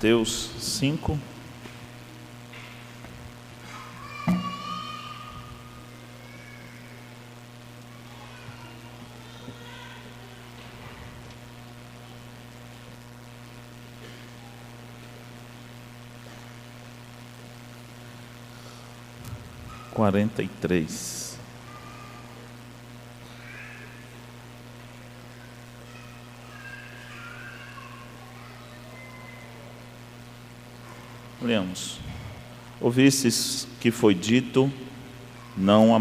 Mateus 5. Quarenta e três. Lemos. Ouvistes que foi dito: não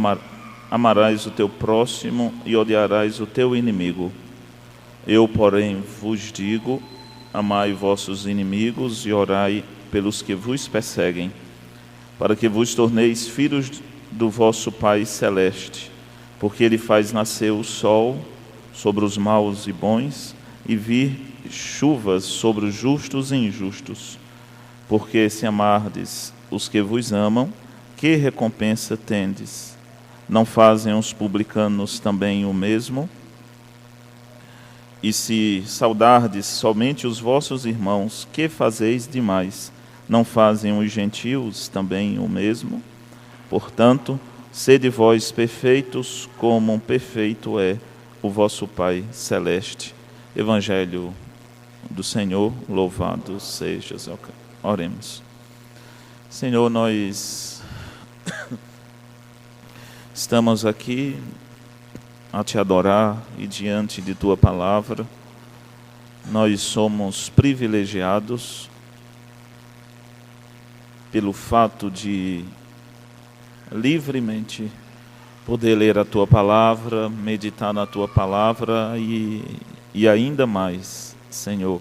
amarás o teu próximo e odiarás o teu inimigo. Eu, porém, vos digo: amai vossos inimigos e orai pelos que vos perseguem, para que vos torneis filhos do vosso Pai Celeste, porque Ele faz nascer o sol sobre os maus e bons, e vir chuvas sobre os justos e injustos. Porque se amardes os que vos amam, que recompensa tendes? Não fazem os publicanos também o mesmo? E se saudardes somente os vossos irmãos, que fazeis demais? Não fazem os gentios também o mesmo? Portanto, sede vós perfeitos, como perfeito é o vosso Pai Celeste. Evangelho do Senhor, louvado sejas. Oremos. Senhor, nós estamos aqui a Te adorar e diante de Tua palavra. Nós somos privilegiados pelo fato de livremente poder ler a Tua palavra, meditar na Tua palavra e ainda mais, Senhor,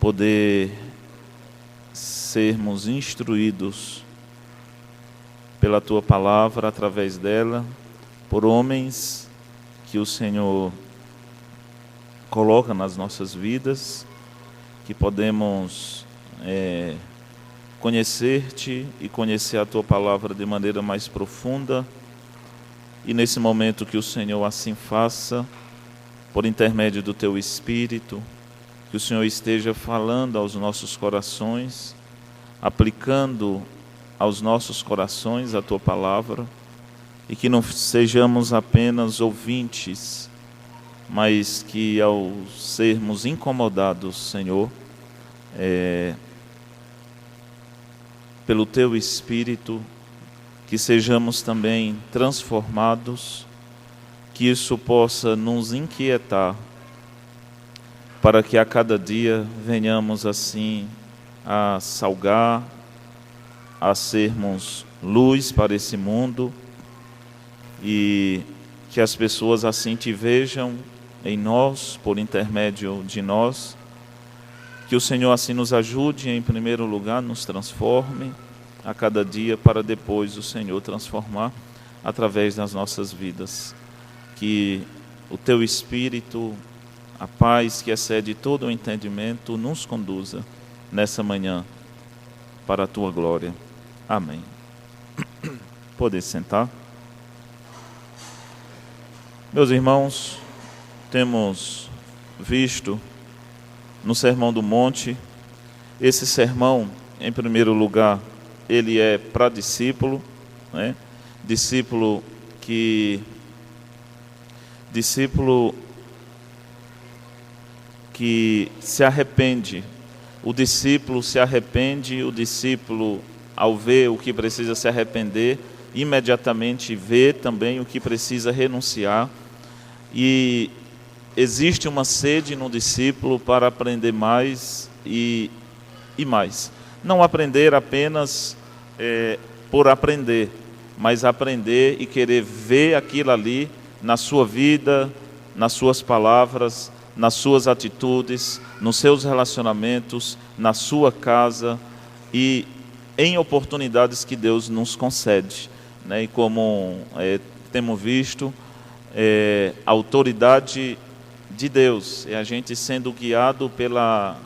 poder sermos instruídos pela Tua palavra, através dela, por homens que o Senhor coloca nas nossas vidas, que podemos conhecer-te e conhecer a Tua palavra de maneira mais profunda. E nesse momento que o Senhor assim faça, por intermédio do Teu Espírito, que o Senhor esteja falando aos nossos corações, aplicando aos nossos corações a Tua palavra, e que não sejamos apenas ouvintes, mas que ao sermos incomodados, Senhor, pelo Teu Espírito, que sejamos também transformados, que isso possa nos inquietar, para que a cada dia venhamos assim a salgar, a sermos luz para esse mundo, e que as pessoas assim Te vejam em nós, por intermédio de nós. Que o Senhor assim nos ajude, em primeiro lugar, nos transforme a cada dia, para depois o Senhor transformar através das nossas vidas. Que o Teu Espírito, a paz que excede todo o entendimento, nos conduza nessa manhã para a Tua glória. Amém. Poder sentar. Meus irmãos, temos visto no Sermão do Monte, esse sermão, em primeiro lugar, ele é para discípulo, né? Discípulo que se arrepende. O discípulo se arrepende, o discípulo, ao ver o que precisa se arrepender, imediatamente vê também o que precisa renunciar. E existe uma sede no discípulo para aprender mais e mais. Não aprender apenas por aprender, mas aprender e querer ver aquilo ali na sua vida, nas suas palavras, nas suas atitudes, nos seus relacionamentos, na sua casa e em oportunidades que Deus nos concede, né? E como temos visto, a autoridade de Deus, a gente sendo guiado pela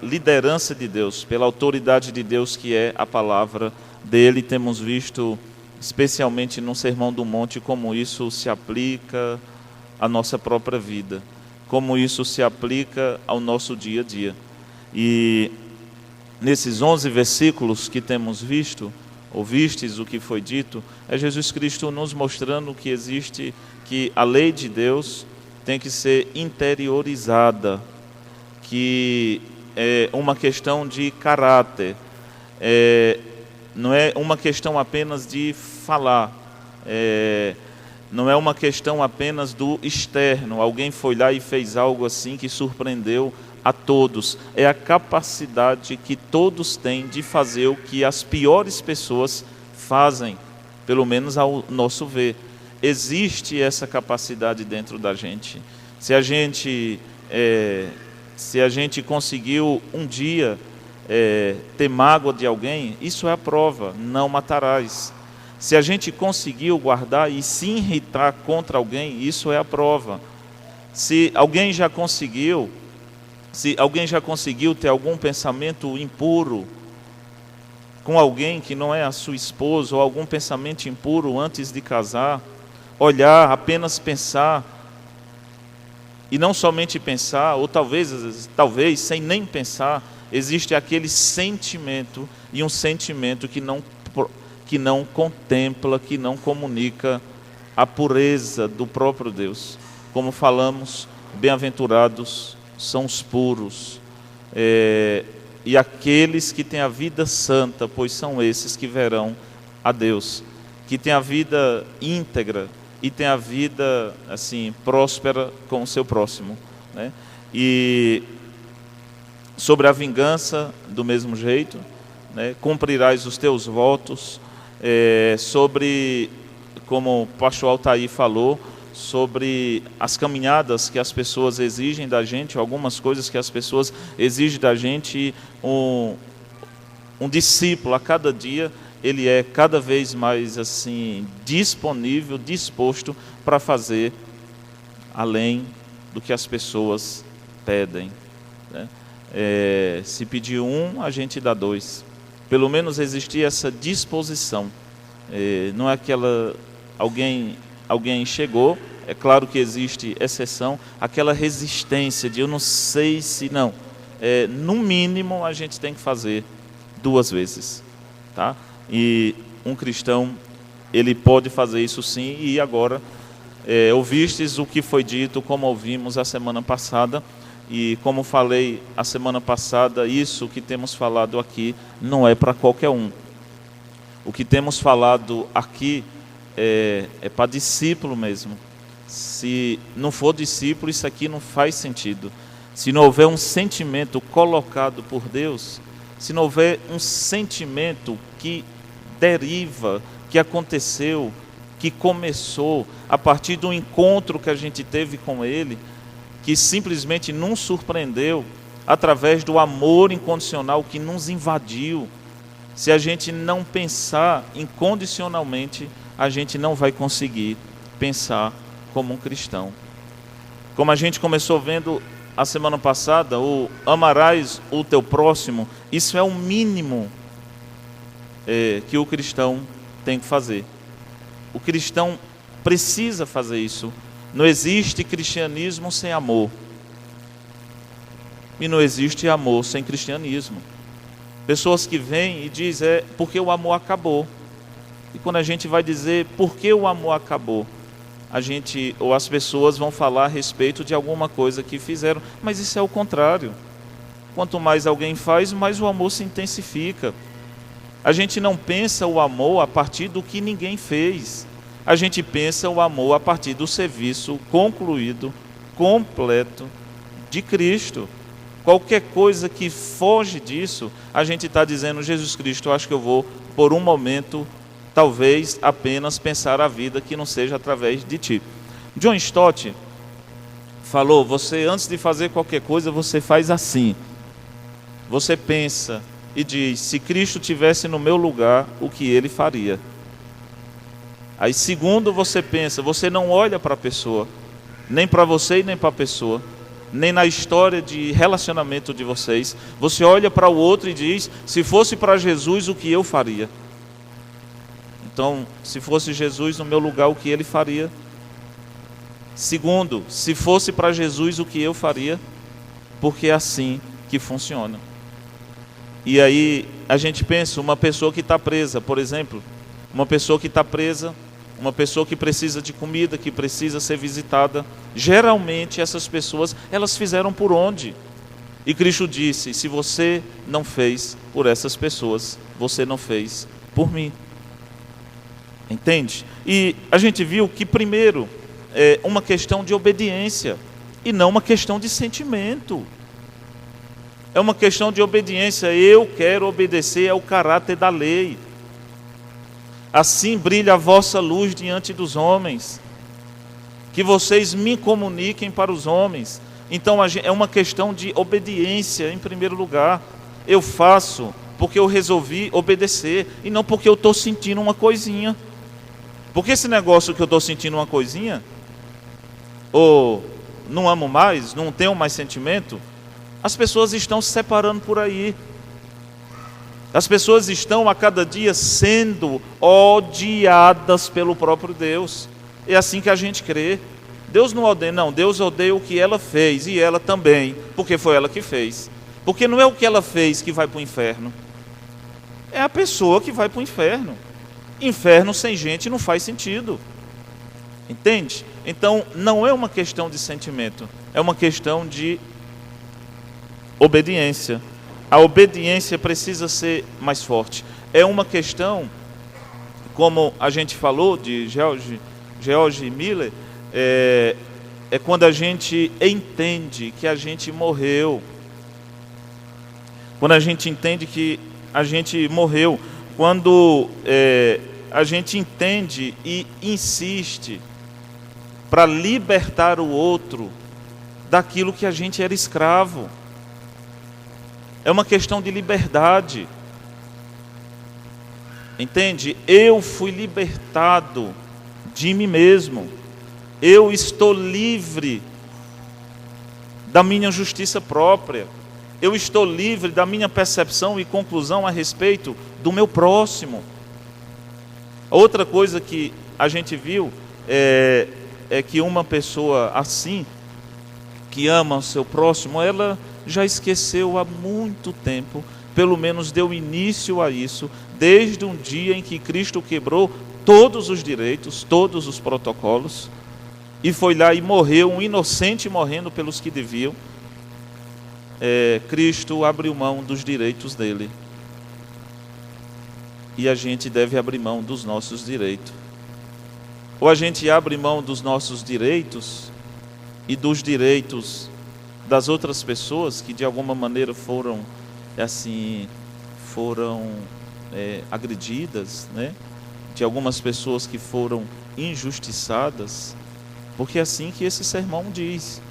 liderança de Deus, pela autoridade de Deus, que é a palavra dele. Temos visto, especialmente no Sermão do Monte, como isso se aplica à nossa própria vida. como isso se aplica ao nosso dia a dia. E nesses 11 versículos que temos visto, ouvistes o que foi dito, é Jesus Cristo nos mostrando que a lei de Deus tem que ser interiorizada, que é uma questão de caráter, não é uma questão apenas de falar, não é uma questão apenas do externo, alguém foi lá e fez algo assim que surpreendeu a todos. É a capacidade que todos têm de fazer o que as piores pessoas fazem, pelo menos ao nosso ver. Existe essa capacidade dentro da gente. Se a gente conseguiu um dia ter mágoa de alguém, isso é a prova, não matarás. Se a gente conseguiu guardar e se irritar contra alguém, isso é a prova. Se alguém já conseguiu ter algum pensamento impuro com alguém que não é a sua esposa, ou algum pensamento impuro antes de casar, olhar, apenas pensar, e não somente pensar, ou talvez sem nem pensar, existe aquele sentimento, e um sentimento que não contempla, que não comunica a pureza do próprio Deus. Como falamos, bem-aventurados são os puros, e aqueles que têm a vida santa, pois são esses que verão a Deus, que têm a vida íntegra e têm a vida assim próspera com o seu próximo, né? E sobre a vingança, do mesmo jeito, né? Cumprirás os teus votos, sobre, como o pastor Altair falou, sobre as caminhadas que as pessoas exigem da gente, algumas coisas que as pessoas exigem da gente. Um discípulo, a cada dia, ele é cada vez mais assim disponível, disposto para fazer além do que as pessoas pedem, né? Se pedir um, a gente dá dois. Pelo menos existia essa disposição. Não é aquela... Alguém chegou, é claro que existe exceção, aquela resistência de eu não sei se não. No mínimo a gente tem que fazer 2 vezes, tá? E um cristão, ele pode fazer isso sim. E agora, ouvistes o que foi dito, como ouvimos a semana passada, e como falei a semana passada, isso que temos falado aqui não é para qualquer um. O que temos falado aqui é para discípulo mesmo. Se não for discípulo, isso aqui não faz sentido. Se não houver um sentimento colocado por Deus, se não houver um sentimento que deriva, que aconteceu, que começou a partir do encontro que a gente teve com Ele, que simplesmente nos surpreendeu através do amor incondicional que nos invadiu, se a gente não pensar incondicionalmente, a gente não vai conseguir pensar como um cristão. Como a gente começou vendo a semana passada, o amarás o teu próximo, isso é o mínimo que o cristão tem que fazer. O cristão precisa fazer isso. Não existe cristianismo sem amor. E não existe amor sem cristianismo. Pessoas que vêm e dizem, porque o amor acabou. E quando a gente vai dizer por que o amor acabou, ou as pessoas vão falar a respeito de alguma coisa que fizeram, mas isso é o contrário. Quanto mais alguém faz, mais o amor se intensifica. A gente não pensa o amor a partir do que ninguém fez. A gente pensa o amor a partir do serviço concluído, completo de Cristo. Qualquer coisa que foge disso, a gente está dizendo, Jesus Cristo, eu acho que eu vou, por um momento, talvez apenas pensar a vida que não seja através de ti. John Stott falou, você antes de fazer qualquer coisa, você faz assim. Você pensa e diz, se Cristo estivesse no meu lugar, o que ele faria? Aí segundo você pensa, você não olha para a pessoa, nem para você e nem para a pessoa, nem na história de relacionamento de vocês. Você olha para o outro e diz, se fosse para Jesus, o que eu faria? Então, se fosse Jesus no meu lugar, o que ele faria? Segundo, se fosse para Jesus, o que eu faria? Porque é assim que funciona. E aí a gente pensa, uma pessoa que está presa, por exemplo, uma pessoa que está presa, uma pessoa que precisa de comida, que precisa ser visitada, geralmente essas pessoas, elas fizeram por onde? E Cristo disse, se você não fez por essas pessoas, você não fez por mim. Entende? E a gente viu que primeiro é uma questão de obediência e não uma questão de sentimento. É uma questão de obediência. Eu quero obedecer ao caráter da lei. Assim brilha a vossa luz diante dos homens. Que vocês me comuniquem para os homens. Então é uma questão de obediência em primeiro lugar. Eu faço porque eu resolvi obedecer e não porque eu estou sentindo uma coisinha. Porque esse negócio que eu estou sentindo uma coisinha, ou não amo mais, não tenho mais sentimento, as pessoas estão se separando por aí. As pessoas estão a cada dia sendo odiadas pelo próprio Deus. É assim que a gente crê. Deus não odeia, não. Deus odeia o que ela fez e ela também, porque foi ela que fez. Porque não é o que ela fez que vai para o inferno. É a pessoa que vai para o inferno. Inferno sem gente não faz sentido. Entende? Então, não é uma questão de sentimento. É uma questão de obediência. A obediência precisa ser mais forte. É uma questão, como a gente falou de George Miller, é quando a gente entende que a gente morreu. Quando a gente entende que a gente morreu. Quando a gente entende e insiste para libertar o outro daquilo que a gente era escravo. É uma questão de liberdade. Entende? Eu fui libertado de mim mesmo. Eu estou livre da minha justiça própria. Eu estou livre da minha percepção e conclusão a respeito do meu próximo. Outra coisa que a gente viu é que uma pessoa assim, que ama o seu próximo, ela já esqueceu há muito tempo, pelo menos deu início a isso, desde um dia em que Cristo quebrou todos os direitos, todos os protocolos, e foi lá e morreu, um inocente morrendo pelos que deviam. Cristo abriu mão dos direitos dele. E a gente deve abrir mão dos nossos direitos. Ou a gente abre mão dos nossos direitos e dos direitos das outras pessoas que de alguma maneira foram agredidas, né? De algumas pessoas que foram injustiçadas, porque é assim que esse sermão diz.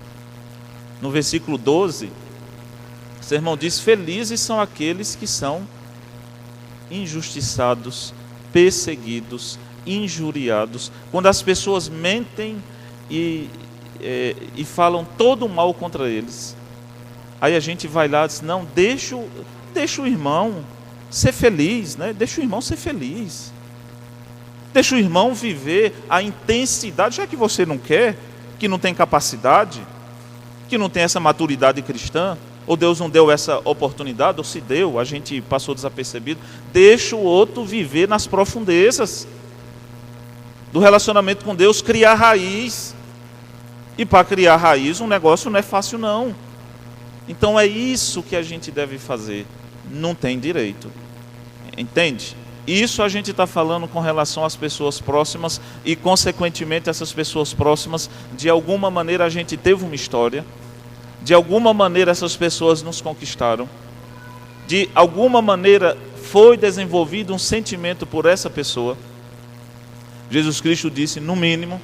No versículo 12, o sermão diz: felizes são aqueles que são injustiçados, perseguidos, injuriados, quando as pessoas mentem e falam todo o mal contra eles. Aí a gente vai lá e diz: não, deixa o irmão ser feliz, né? Deixa o irmão ser feliz, deixa o irmão viver a intensidade, já que você não quer, que não tem capacidade, que não tem essa maturidade cristã, ou Deus não deu essa oportunidade, ou se deu, a gente passou desapercebido. Deixa o outro viver nas profundezas do relacionamento com Deus, criar raiz. E para criar raiz, um negócio não é fácil não. Então é isso que a gente deve fazer. Não tem direito. Entende? Isso a gente está falando com relação às pessoas próximas e, consequentemente, essas pessoas próximas, de alguma maneira a gente teve uma história, de alguma maneira essas pessoas nos conquistaram, de alguma maneira foi desenvolvido um sentimento por essa pessoa. Jesus Cristo disse, no mínimo,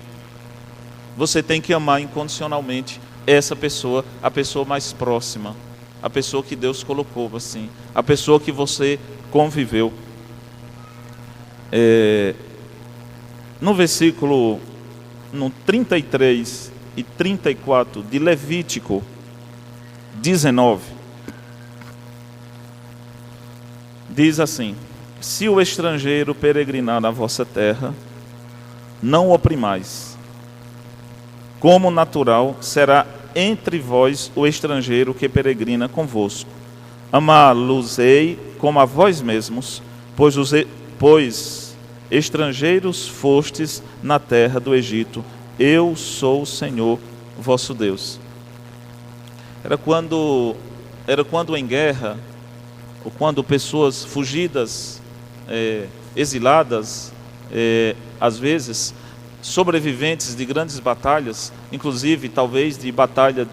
você tem que amar incondicionalmente essa pessoa, a pessoa mais próxima, a pessoa que Deus colocou assim, a pessoa que você conviveu. No versículo 33 e 34 de Levítico 19, diz assim: se o estrangeiro peregrinar na vossa terra, não o oprimais. como natural será entre vós o estrangeiro que peregrina convosco. Amá-los-ei como a vós mesmos, pois estrangeiros fostes na terra do Egito. Eu sou o Senhor vosso Deus. Era quando em guerra, ou quando pessoas fugidas, exiladas, às vezes sobreviventes de grandes batalhas, inclusive talvez de batalhas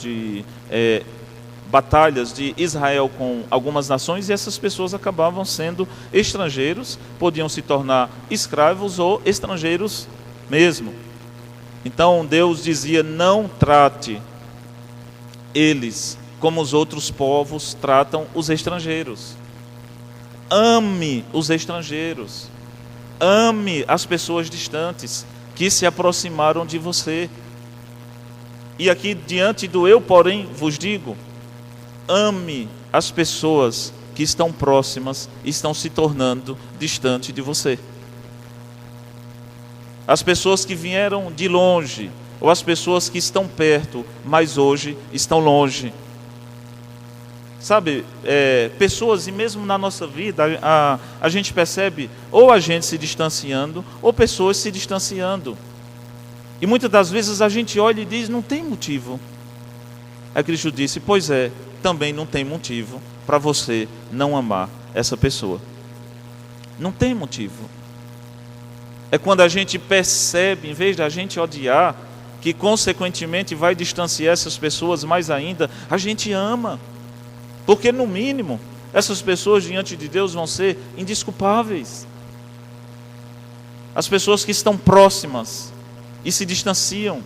de Israel com algumas nações, e essas pessoas acabavam sendo estrangeiros, podiam se tornar escravos ou estrangeiros mesmo. Então Deus dizia: não trate eles como os outros povos tratam os estrangeiros. Ame os estrangeiros. Ame as pessoas distantes que se aproximaram de você. E aqui diante do eu, porém, vos digo: ame as pessoas que estão próximas e estão se tornando distante de você. As pessoas que vieram de longe, ou as pessoas que estão perto, mas hoje estão longe. Sabe, pessoas, e mesmo na nossa vida, a gente percebe ou a gente se distanciando, ou pessoas se distanciando. E muitas das vezes a gente olha e diz: não tem motivo. Aí Cristo disse: pois também não tem motivo para você não amar essa pessoa. Não tem motivo. É quando a gente percebe, em vez de a gente odiar, que consequentemente vai distanciar essas pessoas mais ainda, a gente ama. Porque no mínimo, essas pessoas diante de Deus vão ser indesculpáveis. As pessoas que estão próximas e se distanciam.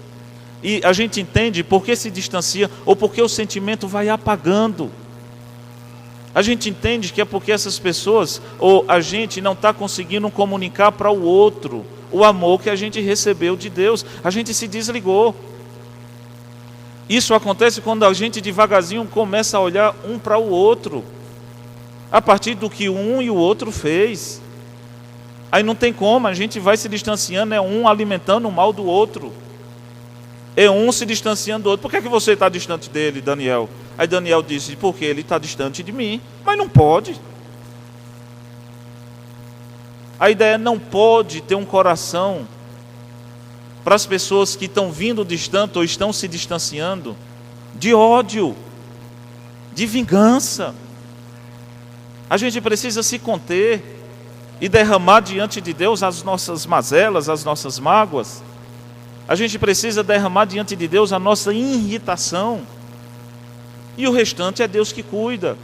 E a gente entende por que se distancia, ou porque o sentimento vai apagando. A gente entende que é porque essas pessoas, ou a gente não está conseguindo comunicar para o outro o amor que a gente recebeu de Deus. A gente se desligou. Isso acontece quando a gente devagarzinho começa a olhar um para o outro, a partir do que um e o outro fez. Aí não tem como, a gente vai se distanciando, é um alimentando o mal do outro. É um se distanciando do outro. Por que você está distante dele, Daniel? Aí Daniel disse: porque ele está distante de mim. Mas não pode. A ideia não pode ter um coração para as pessoas que estão vindo distante ou estão se distanciando, de ódio, de vingança. A gente precisa se conter e derramar diante de Deus as nossas mazelas, as nossas mágoas. A gente precisa derramar diante de Deus a nossa irritação. E o restante é Deus que cuida.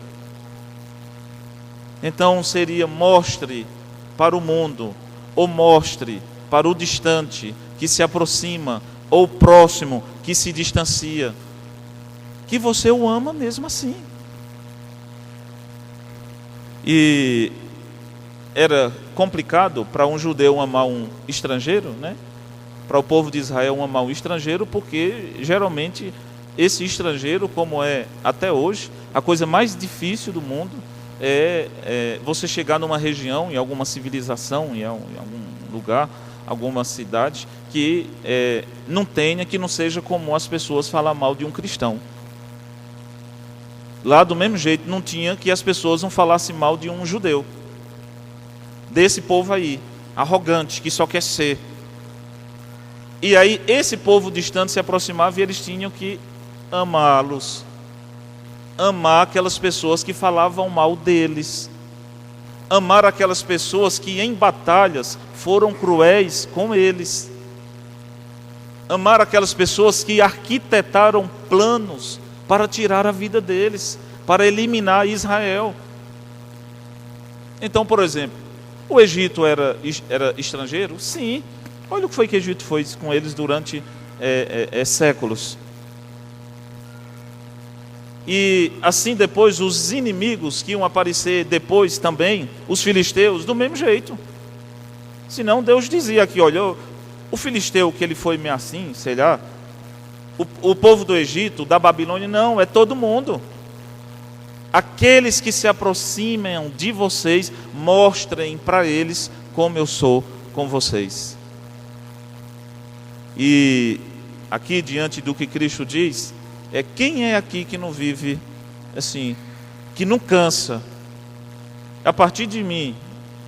Então seria: mostre para o mundo, ou mostre para o distante que se aproxima, ou próximo que se distancia, que você o ama mesmo assim. E era complicado para um judeu amar um estrangeiro, né? Para o povo de Israel amar um estrangeiro, porque geralmente esse estrangeiro, como é até hoje, a coisa mais difícil do mundo é você chegar numa região, em alguma civilização, em algum lugar, alguma cidade, que não tenha, que não seja comum as pessoas falar mal de um cristão. Lá do mesmo jeito não tinha que as pessoas não falassem mal de um judeu. Desse povo aí, arrogante, que só quer ser. E aí esse povo distante se aproximava e eles tinham que amá-los. Amar aquelas pessoas que falavam mal deles. Amar aquelas pessoas que em batalhas foram cruéis com eles. Amar aquelas pessoas que arquitetaram planos para tirar a vida deles, para eliminar Israel. Então, por exemplo, o Egito era estrangeiro? Sim. Olha o que foi que o Egito fez com eles durante séculos. E assim depois os inimigos que iam aparecer depois também, os filisteus, do mesmo jeito. Senão Deus dizia aqui: olha, o filisteu que ele foi meio assim, sei lá, o povo do Egito, da Babilônia, não, é todo mundo. Aqueles que se aproximam de vocês, mostrem para eles como eu sou com vocês. E aqui diante do que Cristo diz, quem é aqui que não vive assim, que não cansa? A partir de mim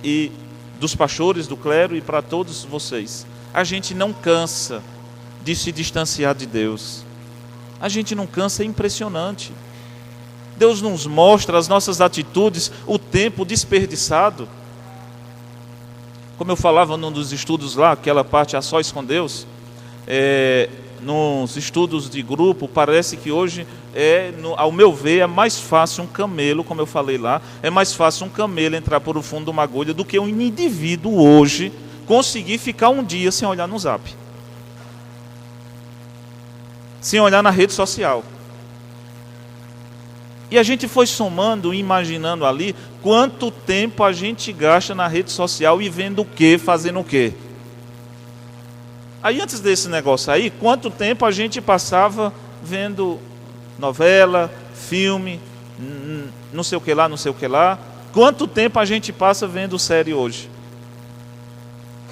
e dos pastores, do clero e para todos vocês, a gente não cansa de se distanciar de Deus. A gente não cansa, é impressionante. Deus nos mostra as nossas atitudes, o tempo desperdiçado. Como eu falava num dos estudos lá, aquela parte a sós com Deus, nos estudos de grupo, parece que hoje, ao meu ver, é mais fácil um camelo, como eu falei lá, é mais fácil um camelo entrar por o fundo de uma agulha do que um indivíduo hoje conseguir ficar um dia sem olhar no Zap, sem olhar na rede social. E a gente foi somando, imaginando ali, quanto tempo a gente gasta na rede social e vendo o quê, fazendo o quê. Aí antes desse negócio aí, quanto tempo a gente passava vendo novela, filme, não sei o que lá, não sei o que lá. Quanto tempo a gente passa vendo série hoje?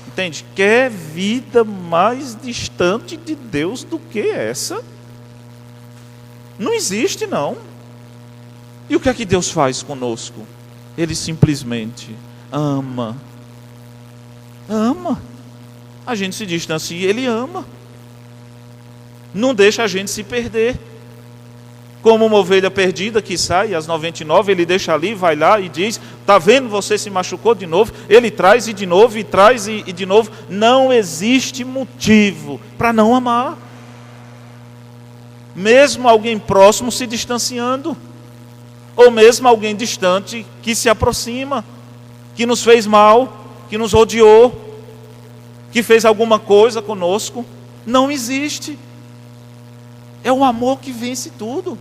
Entende? Quer vida mais distante de Deus do que essa? Não existe, não. E o que é que Deus faz conosco? Ele simplesmente ama. Ama. A gente se distancia e Ele ama. Não deixa a gente se perder. Como uma ovelha perdida que sai, às 99, Ele deixa ali, vai lá e diz, está vendo, você se machucou de novo. Ele traz e de novo, e traz e de novo. Não existe motivo para não amar. Mesmo alguém próximo se distanciando. Ou mesmo alguém distante que se aproxima, que nos fez mal, que nos odiou, que fez alguma coisa conosco. Não existe. É o amor que vence tudo.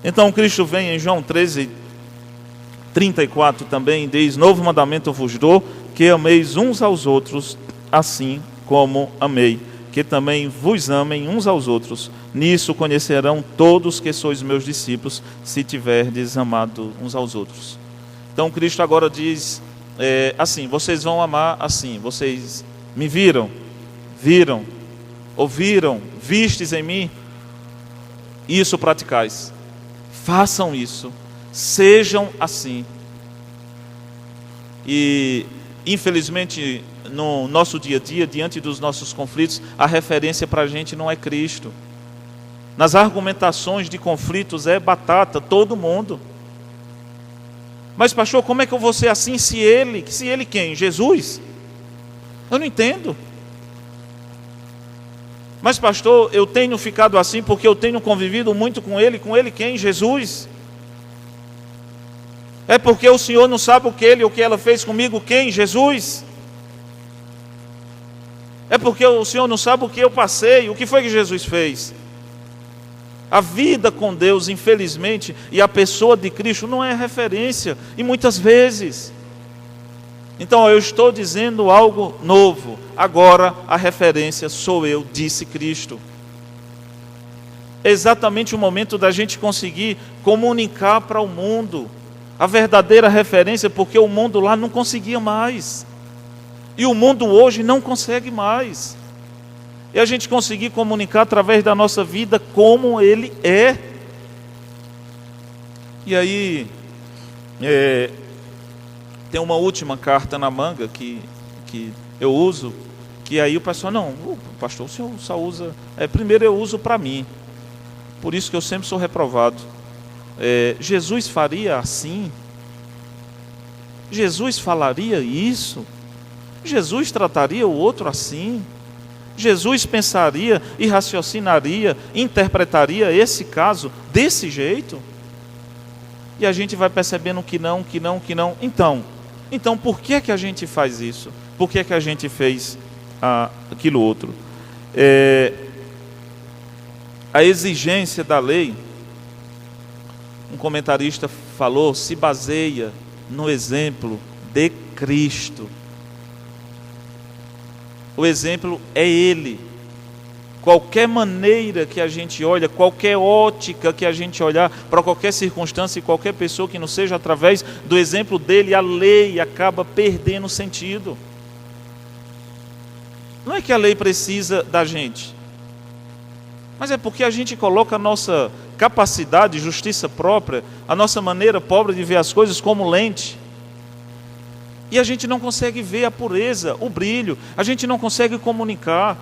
Então Cristo vem em João 13:34 também, diz: novo mandamento vos dou, que ameis uns aos outros, assim como amei, que também vos amem uns aos outros. Nisso conhecerão todos que sois meus discípulos, se tiverdes amado uns aos outros. Então Cristo agora diz, assim, vocês vão amar assim. Vocês me viram, ouviram, vistes em mim, isso praticais. Façam isso, sejam assim. E infelizmente no nosso dia a dia, diante dos nossos conflitos, a referência para a gente não é Cristo. Nas argumentações de conflitos é batata, todo mundo. Mas pastor, como é que eu vou ser assim se ele quem? Jesus? Eu não entendo. Mas pastor, eu tenho ficado assim porque eu tenho convivido muito com ele quem? Jesus? É porque o Senhor não sabe o que ela fez comigo, quem? Jesus? É porque o Senhor não sabe o que eu passei, o que foi que Jesus fez? A vida com Deus, infelizmente, e a pessoa de Cristo não é referência, e muitas vezes. Então eu estou dizendo algo novo, agora a referência sou eu, disse Cristo. É exatamente o momento da gente conseguir comunicar para o mundo a verdadeira referência, porque o mundo lá não conseguia mais, e o mundo hoje não consegue mais. E a gente conseguir comunicar através da nossa vida como Ele é. E aí, tem uma última carta na manga que eu uso, que aí o pessoal, não, pastor, o senhor só usa... primeiro eu uso para mim, por isso que eu sempre sou reprovado. Jesus faria assim? Jesus falaria isso? Jesus trataria o outro assim? Jesus pensaria e raciocinaria, interpretaria esse caso desse jeito? E a gente vai percebendo que não. Então por que a gente faz isso? Por que a gente fez aquilo outro? A exigência da lei, um comentarista falou, se baseia no exemplo de Cristo. O exemplo é Ele. Qualquer maneira que a gente olha, qualquer ótica que a gente olhar, para qualquer circunstância e qualquer pessoa que não seja através do exemplo dele, a lei acaba perdendo sentido. Não é que a lei precisa da gente, Mas é porque a gente coloca a nossa capacidade, justiça própria, a nossa maneira pobre de ver as coisas como lente. E a gente não consegue ver a pureza, o brilho, a gente não consegue comunicar.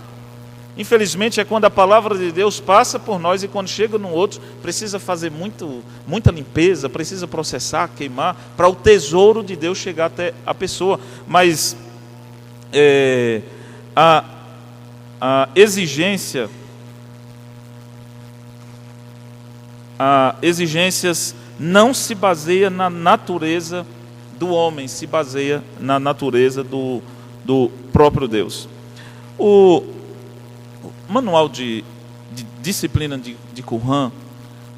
Infelizmente é quando a palavra de Deus passa por nós e quando chega no outro, precisa fazer muita limpeza, precisa processar, queimar, para o tesouro de Deus chegar até a pessoa. Mas a exigências não se baseia na natureza do homem, se baseia na natureza do próprio Deus. O manual de disciplina de Qumran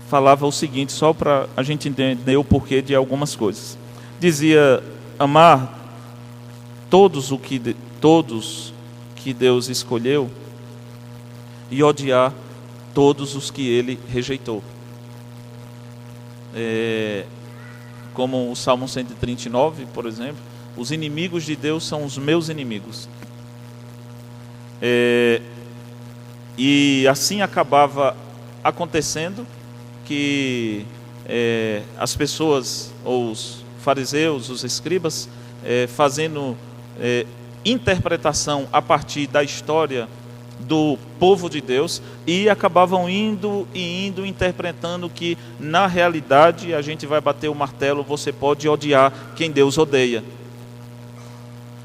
falava o seguinte, só para a gente entender o porquê de algumas coisas. Dizia: amar todos que Deus escolheu e odiar todos os que Ele rejeitou. Como o Salmo 139, por exemplo, os inimigos de Deus são os meus inimigos. E assim acabava acontecendo que as pessoas, ou os fariseus, os escribas, fazendo interpretação a partir da história do povo de Deus, e acabavam indo interpretando que na realidade a gente vai bater o martelo: você pode odiar quem Deus odeia,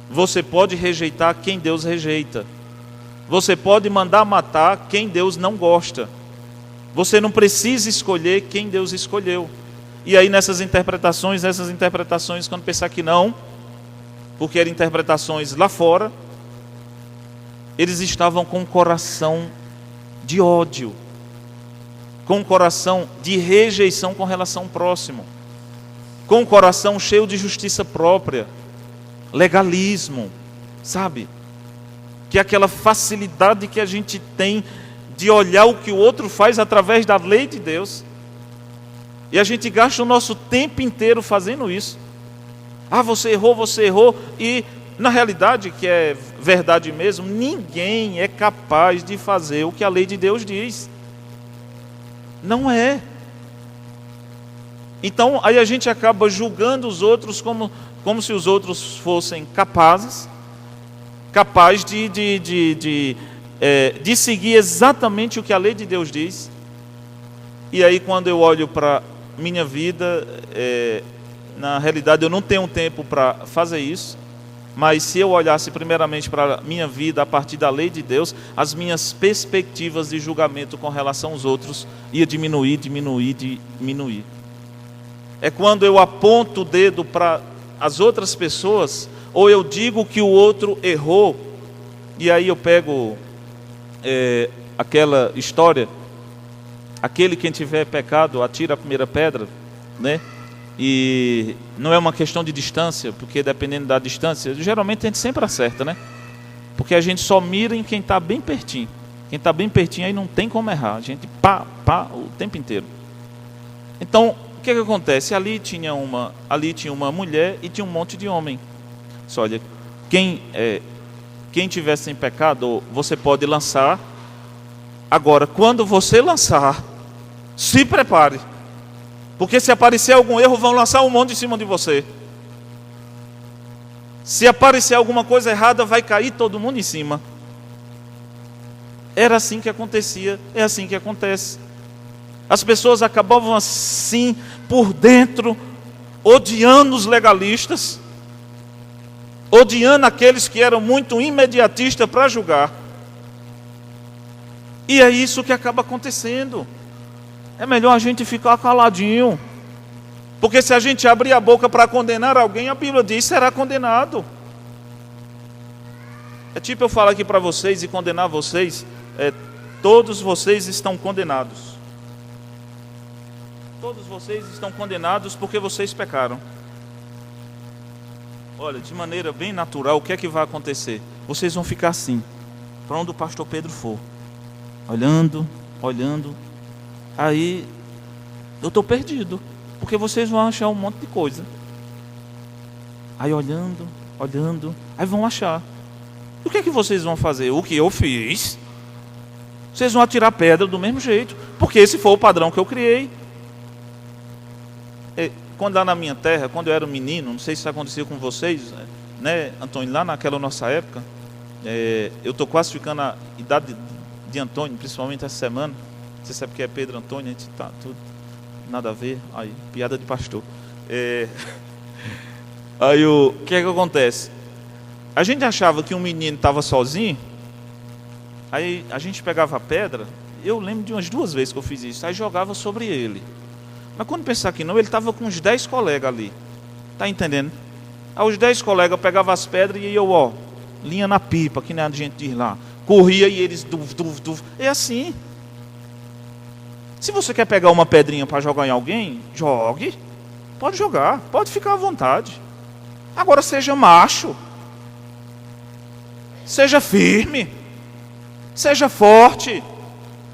você pode rejeitar quem Deus rejeita, você pode mandar matar quem Deus não gosta, você não precisa escolher quem Deus escolheu. E aí nessas interpretações, quando pensar que não, porque eram interpretações lá fora, eles estavam com um coração de ódio, com um coração de rejeição com relação ao próximo, com um coração cheio de justiça própria, legalismo, sabe? Que é aquela facilidade que a gente tem de olhar o que o outro faz através da lei de Deus, e a gente gasta o nosso tempo inteiro fazendo isso. Você errou, e na realidade, que é verdade mesmo, ninguém é capaz de fazer o que a lei de Deus diz. Não é. Então, aí a gente acaba julgando os outros como se os outros fossem capazes de seguir exatamente o que a lei de Deus diz. E aí quando eu olho para minha vida, na realidade eu não tenho tempo para fazer isso. Mas se eu olhasse primeiramente para a minha vida a partir da lei de Deus, as minhas perspectivas de julgamento com relação aos outros ia diminuir. É quando eu aponto o dedo para as outras pessoas, ou eu digo que o outro errou, e aí eu pego aquela história: aquele que tiver pecado, atira a primeira pedra, né? E não é uma questão de distância, porque dependendo da distância, geralmente a gente sempre acerta, né? Porque a gente só mira em quem está bem pertinho. Quem está bem pertinho aí não tem como errar. A gente pá o tempo inteiro. Então, o que acontece? Ali tinha uma mulher e tinha um monte de homem. Só olha, quem tivesse em pecado, você pode lançar. Agora, quando você lançar, se prepare. Porque se aparecer algum erro, vão lançar um monte em cima de você. Se aparecer alguma coisa errada, vai cair todo mundo em cima. Era assim que acontecia, é assim que acontece. As pessoas acabavam assim, por dentro, odiando os legalistas, odiando aqueles que eram muito imediatistas para julgar. E é isso que acaba acontecendo. É melhor a gente ficar caladinho. Porque se a gente abrir a boca para condenar alguém, a Bíblia diz: será condenado. É tipo eu falar aqui para vocês e condenar vocês: todos vocês estão condenados. Todos vocês estão condenados porque vocês pecaram. Olha, de maneira bem natural, o que é que vai acontecer? Vocês vão ficar assim, para onde o pastor Pedro for, olhando. Aí eu estou perdido, porque vocês vão achar um monte de coisa. Aí olhando, aí vão achar. E o que é que vocês vão fazer? O que eu fiz? vocês vão atirar pedra do mesmo jeito, porque esse foi o padrão que eu criei. Quando lá na minha terra, quando eu era menino, não sei se isso aconteceu com vocês, né, Antônio, lá naquela nossa época, eu estou quase ficando a idade de Antônio, principalmente essa semana. Você sabe que é Pedro Antônio, a gente tá tudo nada a ver, aí, piada de pastor. Aí o que é que acontece? A gente achava que um menino estava sozinho, aí a gente pegava a pedra, eu lembro de umas 2 vezes que eu fiz isso, aí jogava sobre ele. Mas quando pensar que não, ele estava com uns 10 colegas ali. Tá entendendo? Aí os 10 colegas pegavam as pedras e eu, linha na pipa, que nem a gente diz lá. Corria e eles, duf. É assim. Se você quer pegar uma pedrinha para jogar em alguém, jogue. Pode jogar, pode ficar à vontade. Agora seja macho. Seja firme. Seja forte.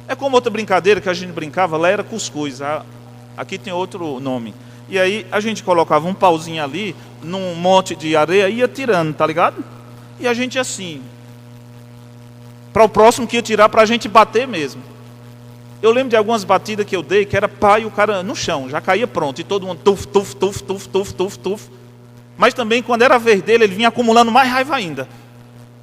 É como outra brincadeira que a gente brincava, lá era cuscuz. Aqui tem outro nome. E aí a gente colocava um pauzinho ali, num monte de areia, e ia tirando, tá ligado? E a gente assim, para o próximo que ia tirar, para a gente bater mesmo. Eu lembro de algumas batidas que eu dei, que era pá e o cara no chão, já caía pronto. E todo mundo tuf. Mas também quando era a vez dele, ele vinha acumulando mais raiva ainda.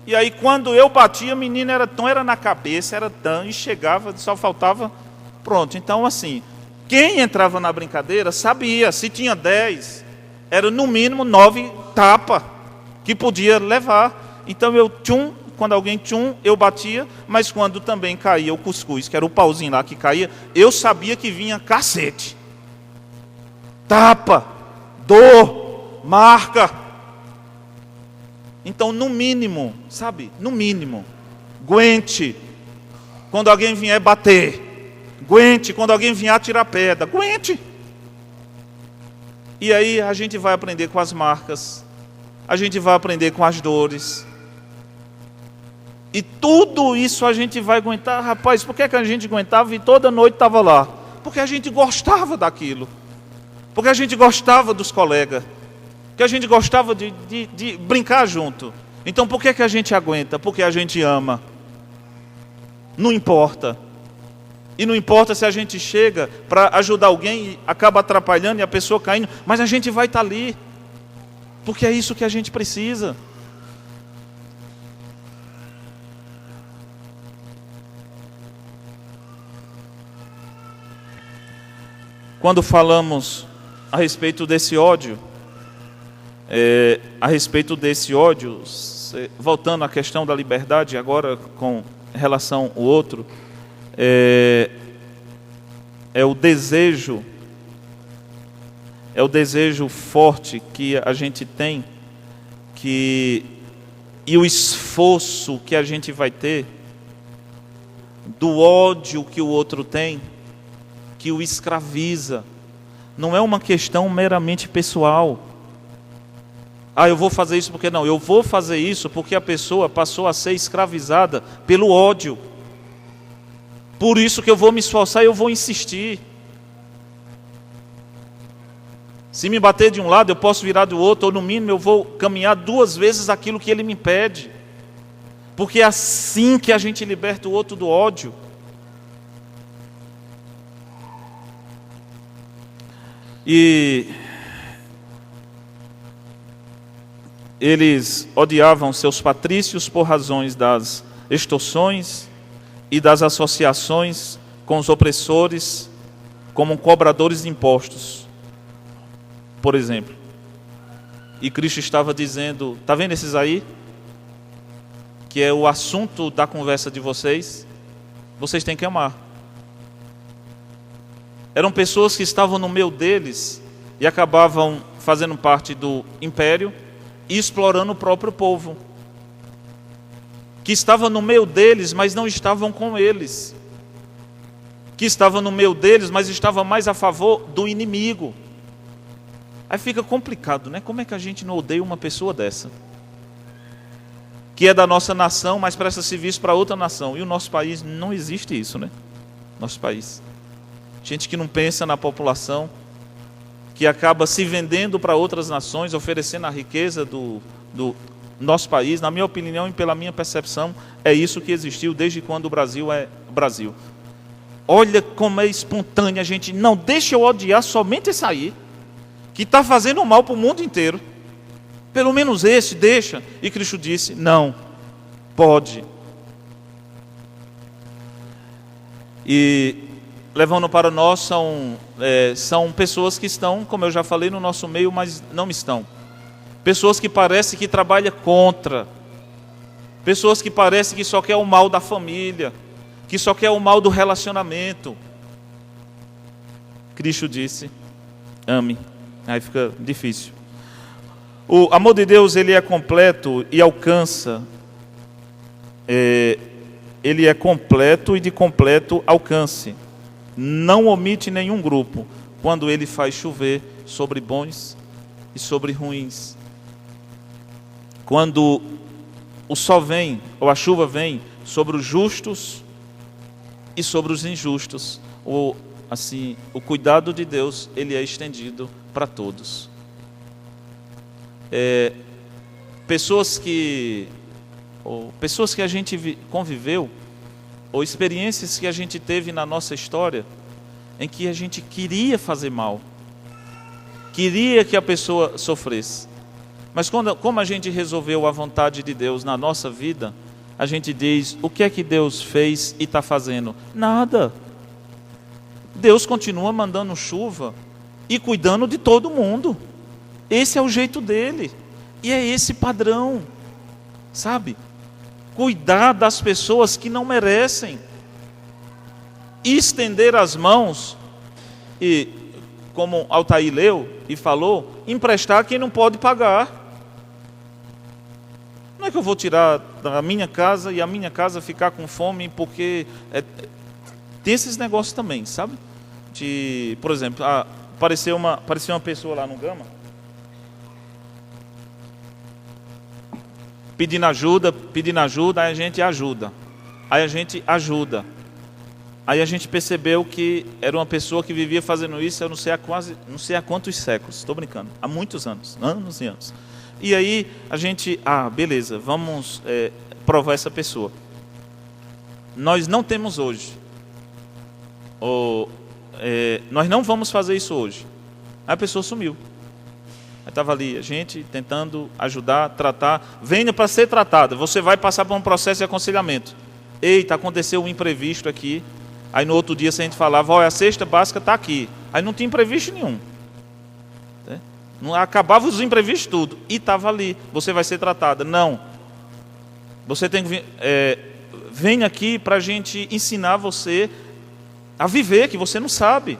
E aí quando eu batia, a menina era na cabeça, era tão, e chegava, só faltava, pronto. Então assim, quem entrava na brincadeira sabia, se tinha 10, era no mínimo 9 tapas que podia levar. Então eu quando alguém eu batia, mas quando também caía o cuscuz, que era o pauzinho lá que caía, eu sabia que vinha cacete. Tapa, dor, marca. Então no mínimo, sabe, no mínimo, aguente quando alguém vier bater. Aguente quando alguém vier tirar pedra. Aguente. E aí a gente vai aprender com as marcas. A gente vai aprender com as dores. E tudo isso a gente vai aguentar. Rapaz, por que a gente aguentava e toda noite estava lá? Porque a gente gostava daquilo. Porque a gente gostava dos colegas. Porque a gente gostava de brincar junto. Então por que a gente aguenta? Porque a gente ama. Não importa. E não importa se a gente chega para ajudar alguém e acaba atrapalhando e a pessoa caindo, mas a gente vai estar ali, porque é isso que a gente precisa. Quando falamos a respeito desse ódio, voltando à questão da liberdade, agora com relação ao outro, é o desejo forte que a gente tem, e o esforço que a gente vai ter, do ódio que o outro tem, que o escraviza. Não é uma questão meramente pessoal. Eu vou fazer isso porque não, eu vou fazer isso porque a pessoa passou a ser escravizada pelo ódio. Por isso que eu vou me esforçar e eu vou insistir. Se me bater de um lado, eu posso virar do outro, ou no mínimo eu vou caminhar 2 vezes aquilo que ele me impede. Porque é assim que a gente liberta o outro do ódio. E eles odiavam seus patrícios por razões das extorsões e das associações com os opressores, como cobradores de impostos, por exemplo. E Cristo estava dizendo, está vendo esses aí? Que é o assunto da conversa de vocês. Vocês têm que amar. Eram pessoas que estavam no meio deles e acabavam fazendo parte do império e explorando o próprio povo. Que estava no meio deles, mas não estavam com eles. Que estava no meio deles, mas estava mais a favor do inimigo. Aí fica complicado, né? Como é que a gente não odeia uma pessoa dessa? Que é da nossa nação, mas presta serviço para outra nação. E o nosso país não existe isso, né? Nosso país. Gente que não pensa na população, que acaba se vendendo para outras nações, oferecendo a riqueza nosso país, na minha opinião e pela minha percepção, é isso que existiu desde quando o Brasil é Brasil. Olha como é espontânea a gente, não, deixa eu odiar somente esse aí, que está fazendo mal para o mundo inteiro. Pelo menos esse, deixa. E Cristo disse, não, pode. E levando para nós, são pessoas que estão, como eu já falei, no nosso meio, mas não estão. Pessoas que parecem que trabalham contra. Pessoas que parecem que só quer o mal da família, que só quer o mal do relacionamento. Cristo disse, ame. Aí fica difícil. O amor de Deus, ele é completo e alcança. Ele é completo e de completo alcance. Não omite nenhum grupo quando ele faz chover sobre bons e sobre ruins. Quando o sol vem, ou a chuva vem, sobre os justos e sobre os injustos. O cuidado de Deus, ele é estendido para todos. Pessoas que a gente conviveu, ou experiências que a gente teve na nossa história, em que a gente queria fazer mal, queria que a pessoa sofresse. Mas como a gente resolveu a vontade de Deus na nossa vida, a gente diz, o que é que Deus fez e está fazendo? Nada. Deus continua mandando chuva e cuidando de todo mundo. Esse é o jeito dele. E é esse padrão, sabe? Cuidar das pessoas que não merecem. Estender as mãos e, como Altair leu e falou, emprestar quem não pode pagar. Não é que eu vou tirar da minha casa e a minha casa ficar com fome, porque tem esses negócios também, sabe? Por exemplo, apareceu uma pessoa lá no Gama, pedindo ajuda, aí a gente ajuda. Aí a gente percebeu que era uma pessoa que vivia fazendo isso, eu não sei há quantos séculos, estou brincando, há muitos anos e anos. E aí a gente, beleza, vamos provar essa pessoa. Nós não temos hoje, nós não vamos fazer isso hoje. Aí a pessoa sumiu. Aí estava ali a gente tentando ajudar, tratar. Venha para ser tratada, você vai passar por um processo de aconselhamento. Eita, aconteceu um imprevisto aqui. Aí no outro dia a gente falava, olha, a cesta básica está aqui. Aí não tinha imprevisto nenhum. Não acabava os imprevistos tudo. E estava ali, você vai ser tratada. Não. Você tem que vir, vem aqui para a gente ensinar você a viver, que você não sabe.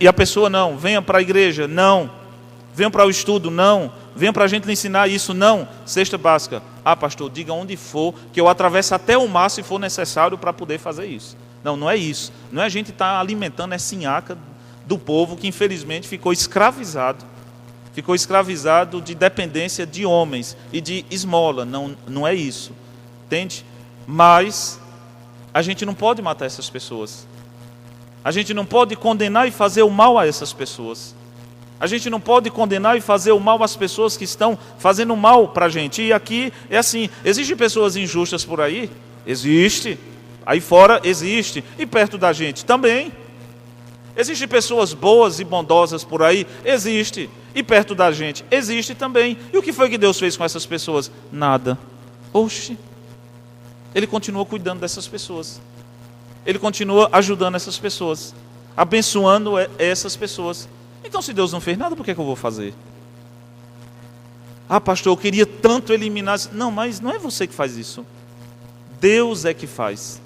E a pessoa não, venha para a igreja, não. Venha para o estudo, não. Venha para a gente lhe ensinar isso, não. Cesta básica. Pastor, diga onde for, que eu atravesso até o mar se for necessário para poder fazer isso. Não, não é isso. Não é a gente estar alimentando essa nhaca do povo que infelizmente ficou escravizado de dependência de homens e de esmola. Não, não é isso, entende? Mas a gente não pode matar essas pessoas, a gente não pode condenar e fazer o mal a essas pessoas, a gente não pode condenar e fazer o mal às pessoas que estão fazendo mal para a gente. E aqui é assim, existem pessoas injustas por aí? Existe, aí fora existe, e perto da gente também. Existem pessoas boas e bondosas por aí? Existe. E perto da gente? Existe também. E o que foi que Deus fez com essas pessoas? Nada. Oxe. Ele continua cuidando dessas pessoas. Ele continua ajudando essas pessoas. Abençoando essas pessoas. Então se Deus não fez nada, por que eu vou fazer? Pastor, eu queria tanto eliminar... Não, mas não é você que faz isso. Deus é que faz.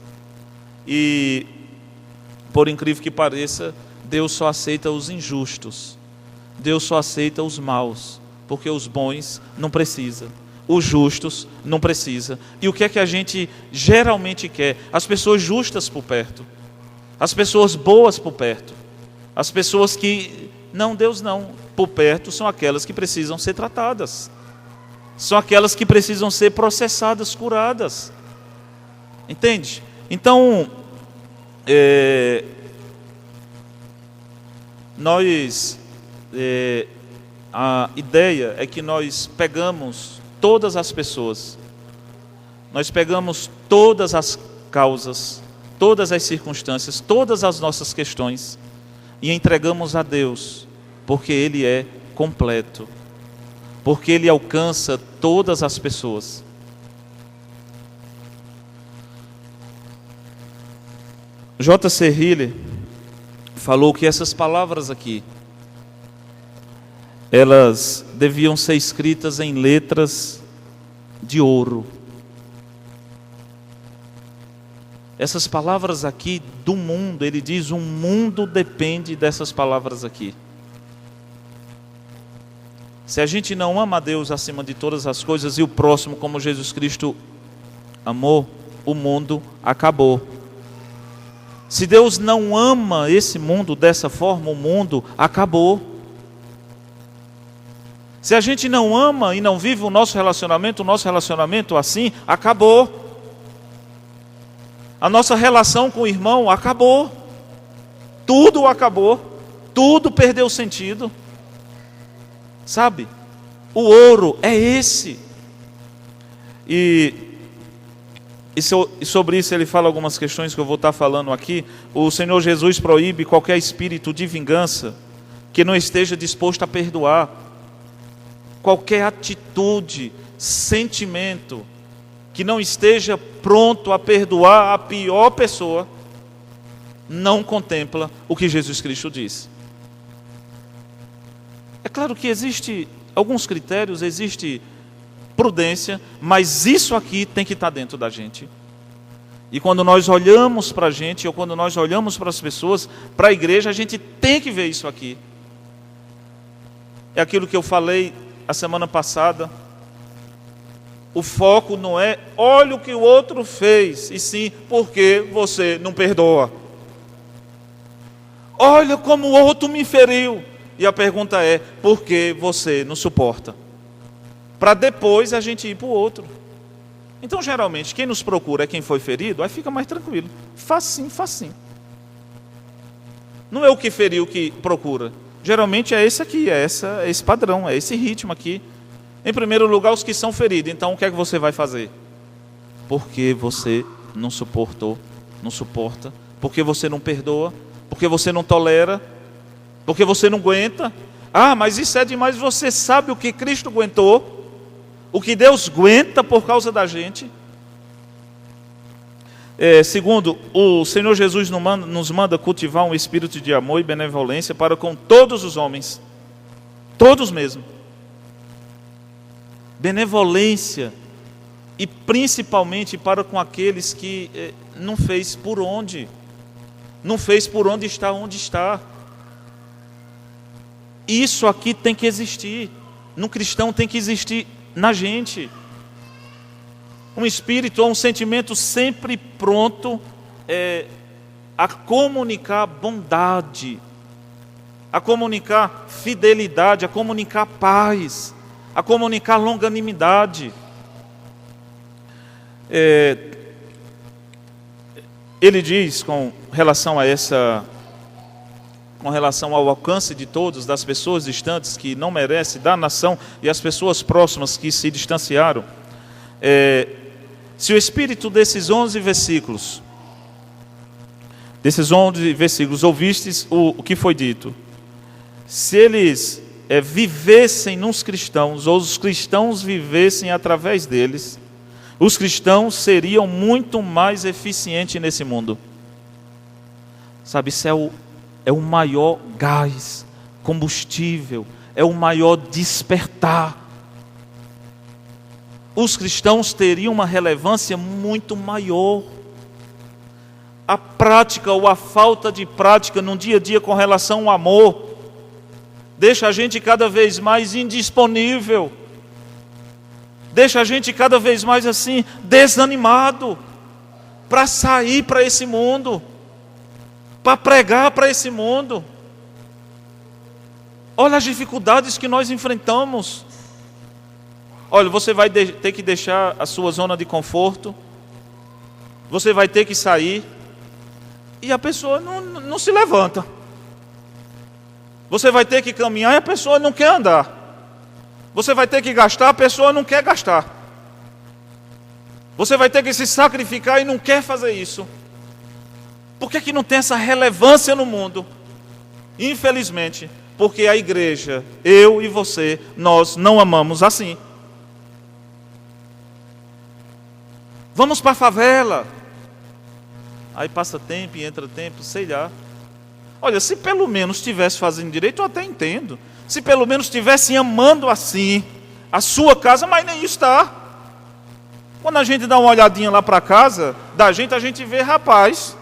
E... por incrível que pareça, Deus só aceita os injustos. Deus só aceita os maus, porque os bons não precisam, os justos não precisam. E o que é que a gente geralmente quer? As pessoas justas por perto, as pessoas boas por perto, as pessoas que... Não, Deus não. Por perto são aquelas que precisam ser tratadas, são aquelas que precisam ser processadas, curadas. Entende? Então... nós A ideia é que nós pegamos todas as pessoas, nós pegamos todas as causas, todas as circunstâncias, todas as nossas questões e entregamos a Deus, porque Ele é completo, porque Ele alcança todas as pessoas. J.C. Hiller falou que essas palavras aqui, elas deviam ser escritas em letras de ouro. Essas palavras aqui do mundo, ele diz, o mundo depende dessas palavras aqui. Se a gente não ama a Deus acima de todas as coisas e o próximo como Jesus Cristo amou, o mundo acabou. Se Deus não ama esse mundo dessa forma, o mundo acabou. Se a gente não ama e não vive o nosso relacionamento assim, acabou. A nossa relação com o irmão acabou. Tudo acabou. Tudo perdeu sentido. Sabe? O ouro é esse. E sobre isso ele fala algumas questões que eu vou estar falando aqui. O Senhor Jesus proíbe qualquer espírito de vingança que não esteja disposto a perdoar. Qualquer atitude, sentimento que não esteja pronto a perdoar a pior pessoa, não contempla o que Jesus Cristo diz. É claro que existe alguns critérios, existe prudência, mas isso aqui tem que estar dentro da gente. E quando nós olhamos para a gente, ou quando nós olhamos para as pessoas, para a igreja, a gente tem que ver isso aqui. É aquilo que eu falei a semana passada. O foco não é olha o que o outro fez, e sim porque você não perdoa. Olha como o outro me feriu. E a pergunta é, por que você não suporta? Para depois a gente ir para o outro. Então geralmente quem nos procura é quem foi ferido, aí fica mais tranquilo. Facinho, facinho. Não é o que feriu que procura. Geralmente é esse aqui, é esse padrão, é esse ritmo aqui. Em primeiro lugar, os que são feridos. Então, o que é que você vai fazer? Porque você não suportou, não suporta. Porque você não perdoa. Porque você não tolera. Porque você não aguenta. Ah, mas isso é demais. Você sabe o que Cristo aguentou? O que Deus aguenta por causa da gente? Segundo, o Senhor Jesus nos manda cultivar um espírito de amor e benevolência para com todos os homens. Todos mesmo. Benevolência. E principalmente para com aqueles que não fez por onde. Não fez por onde está. Isso aqui tem que existir. No cristão tem que existir na gente. Um espírito ou um sentimento sempre pronto a comunicar bondade, a comunicar fidelidade, a comunicar paz, a comunicar longanimidade. Ele diz com relação ao alcance de todos, das pessoas distantes que não merecem, da nação e as pessoas próximas que se distanciaram. Se o espírito desses 11 versículos, ouvistes o que foi dito, se eles vivessem nos cristãos, ou os cristãos vivessem através deles, os cristãos seriam muito mais eficientes nesse mundo. Sabe, isso é o maior gás, combustível, é o maior despertar. Os cristãos teriam uma relevância muito maior. A prática ou a falta de prática no dia a dia com relação ao amor deixa a gente cada vez mais indisponível, deixa a gente cada vez mais assim desanimado para sair para esse mundo, para pregar para esse mundo. Olha as dificuldades que nós enfrentamos. Olha, você vai ter que deixar a sua zona de conforto, você vai ter que sair, e a pessoa não se levanta. Você vai ter que caminhar e a pessoa não quer andar. Você vai ter que gastar, a pessoa não quer gastar. Você vai ter que se sacrificar e não quer fazer isso. Por que não tem essa relevância no mundo? Infelizmente, porque a igreja, eu e você, nós não amamos assim. Vamos para a favela. Aí passa tempo e entra tempo, sei lá. Olha, se pelo menos estivesse fazendo direito, eu até entendo. Se pelo menos estivessem amando assim a sua casa, mas nem está. Quando a gente dá uma olhadinha lá para casa da gente, a gente vê, rapaz,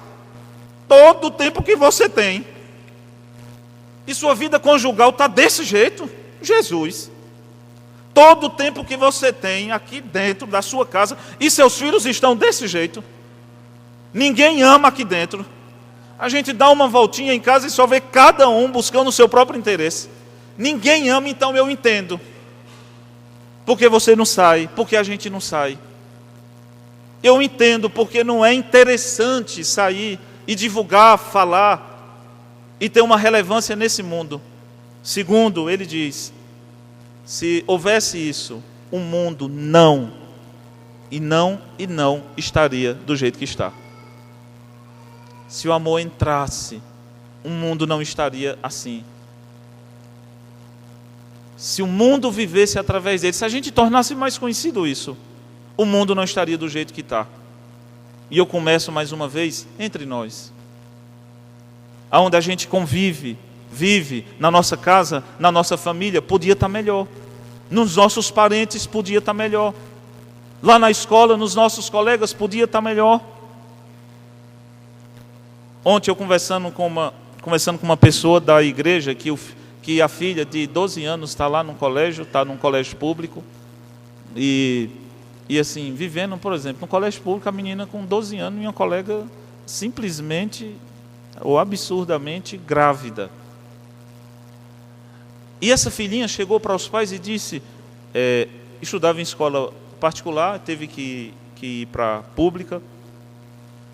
todo o tempo que você tem. E sua vida conjugal está desse jeito. Jesus. Todo o tempo que você tem aqui dentro da sua casa, e seus filhos estão desse jeito. Ninguém ama aqui dentro. A gente dá uma voltinha em casa e só vê cada um buscando o seu próprio interesse. Ninguém ama, então eu entendo. Porque você não sai, porque a gente não sai. Eu entendo porque não é interessante sair e divulgar, falar e ter uma relevância nesse mundo. Segundo, ele diz, se houvesse isso, o mundo não estaria do jeito que está. Se o amor entrasse, o mundo não estaria assim. Se o mundo vivesse através dele, se a gente tornasse mais conhecido isso, o mundo não estaria do jeito que está. E eu começo mais uma vez entre nós. Aonde a gente convive, vive, na nossa casa, na nossa família, podia estar melhor. Nos nossos parentes podia estar melhor. Lá na escola, nos nossos colegas, podia estar melhor. Ontem eu conversando com uma pessoa da igreja, que a filha de 12 anos está lá no colégio, está num colégio público, e assim, vivendo, por exemplo, no colégio público, a menina com 12 anos, minha colega simplesmente ou absurdamente grávida. E essa filhinha chegou para os pais e disse, estudava em escola particular, teve que ir para a pública,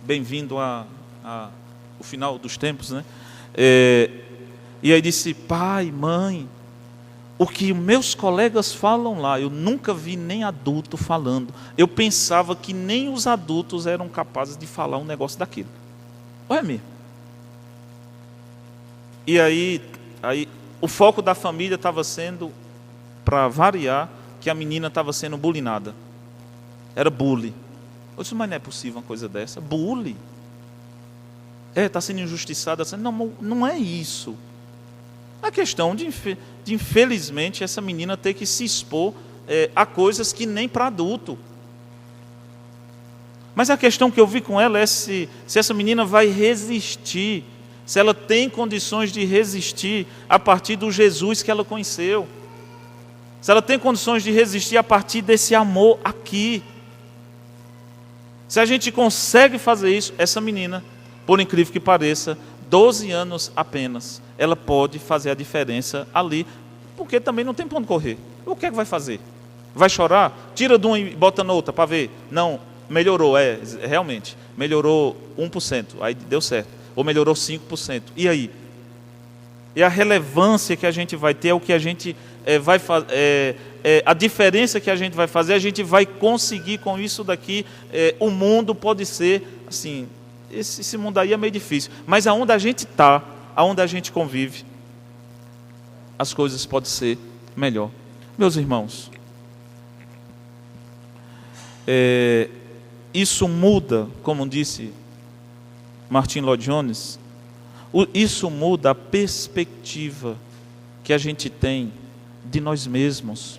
bem-vindo o final dos tempos, né? E aí disse, pai, mãe, o que meus colegas falam lá, eu nunca vi nem adulto falando. Eu pensava que nem os adultos eram capazes de falar um negócio daquilo. Olha mesmo. E aí o foco da família estava sendo, para variar, que a menina estava sendo bulinada. Era bullying. Eu disse, mas não é possível uma coisa dessa. Bullying. Está sendo injustiçada. Não é isso. A questão de infelizmente, essa menina ter que se expor a coisas que nem para adulto. Mas a questão que eu vi com ela é se essa menina vai resistir, se ela tem condições de resistir a partir do Jesus que ela conheceu. Se ela tem condições de resistir a partir desse amor aqui. Se a gente consegue fazer isso, essa menina, por incrível que pareça, 12 anos apenas, ela pode fazer a diferença ali, porque também não tem para onde correr. O que é que vai fazer? Vai chorar? Tira de uma e bota na outra para ver. Não, melhorou, realmente, melhorou 1%, aí deu certo. Ou melhorou 5%. E aí? E a relevância que a gente vai ter, é o que a gente vai fazer, a diferença que a gente vai conseguir com isso daqui. O mundo pode ser, assim, esse mundo aí é meio difícil, mas aonde a gente está, aonde a gente convive, as coisas podem ser melhor. Meus irmãos, isso muda, como disse Martin Lloyd Jones, isso muda a perspectiva que a gente tem de nós mesmos.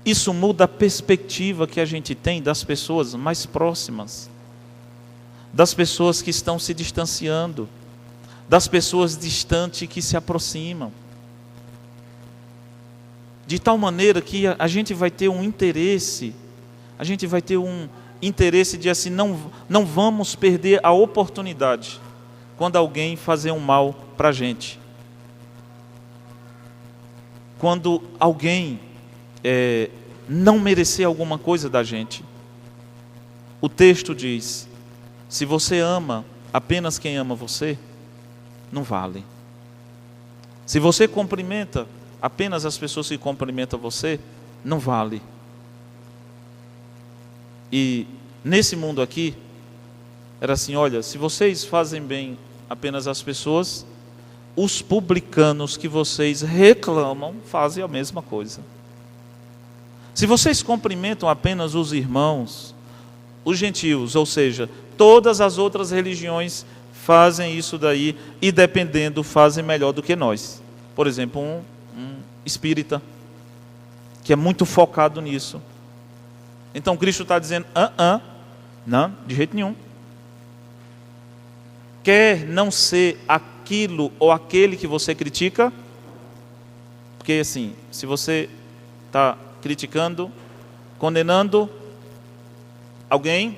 Isso muda a perspectiva que a gente tem das pessoas mais próximas, das pessoas que estão se distanciando, das pessoas distantes que se aproximam. De tal maneira que a gente vai ter um interesse, de assim, não vamos perder a oportunidade quando alguém fazer um mal para a gente. Quando alguém não merecer alguma coisa da gente. O texto diz, se você ama apenas quem ama você, não vale. Se você cumprimenta apenas as pessoas que cumprimentam você, não vale. E nesse mundo aqui, era assim, olha, se vocês fazem bem apenas as pessoas, os publicanos que vocês reclamam fazem a mesma coisa. Se vocês cumprimentam apenas os irmãos, os gentios, ou seja, todas as outras religiões fazem isso daí e, dependendo, fazem melhor do que nós. Por exemplo, um espírita que é muito focado nisso. Então Cristo está dizendo, não, de jeito nenhum. Quer não ser aquilo ou aquele que você critica? Porque assim, se você está criticando, condenando alguém,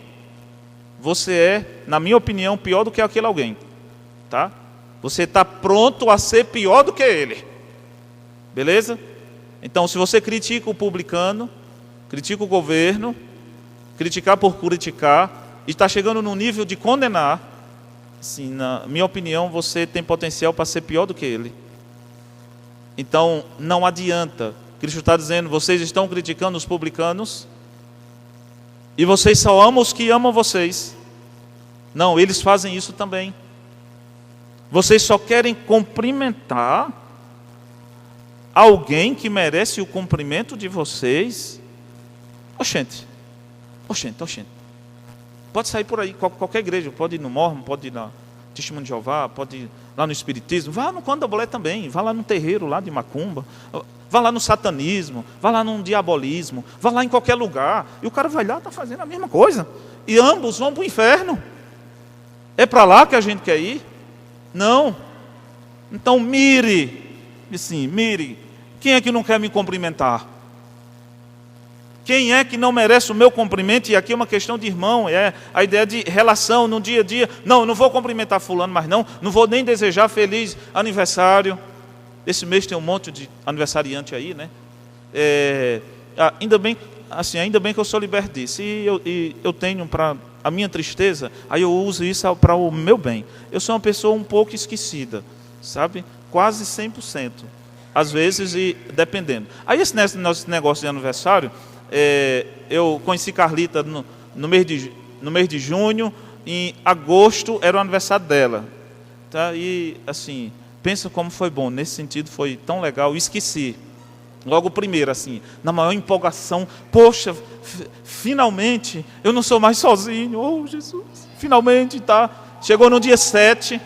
você é, na minha opinião, pior do que aquele alguém, tá? Você está pronto a ser pior do que ele, beleza? Então, se você critica o publicano, critica o governo, criticar por criticar, e está chegando no nível de condenar, assim, na minha opinião, você tem potencial para ser pior do que ele. Então, não adianta. Cristo está dizendo, vocês estão criticando os publicanos, e vocês só amam os que amam vocês. Não, eles fazem isso também. Vocês só querem cumprimentar alguém que merece o cumprimento de vocês. Oxente. Pode sair por aí, qualquer igreja, pode ir no Mormon, pode ir na Testemunho de Jeová, pode ir lá no Espiritismo, vá no Candomblé também, vá lá no terreiro lá de Macumba, vá lá no satanismo, vá lá no diabolismo, vá lá em qualquer lugar, e o cara vai lá e está fazendo a mesma coisa, e ambos vão para o inferno. É para lá que a gente quer ir? Não. Então mire, quem é que não quer me cumprimentar? Quem é que não merece o meu cumprimento? E aqui é uma questão de irmão, é a ideia de relação no dia a dia. Não, eu não vou cumprimentar fulano, mas não vou nem desejar feliz aniversário. Esse mês tem um monte de aniversariante aí, né? Ainda bem que eu sou liberto disso. E eu tenho para a minha tristeza, aí eu uso isso para o meu bem. Eu sou uma pessoa um pouco esquecida, sabe? Quase 100%. Às vezes, e dependendo. Aí esse nosso negócio de aniversário, eu conheci Carlita no mês de junho, em agosto era o aniversário dela, tá? E assim, pensa como foi bom, nesse sentido foi tão legal, esqueci logo primeiro, assim, na maior empolgação, poxa, finalmente eu não sou mais sozinho, oh Jesus, finalmente, tá? Chegou no dia 7,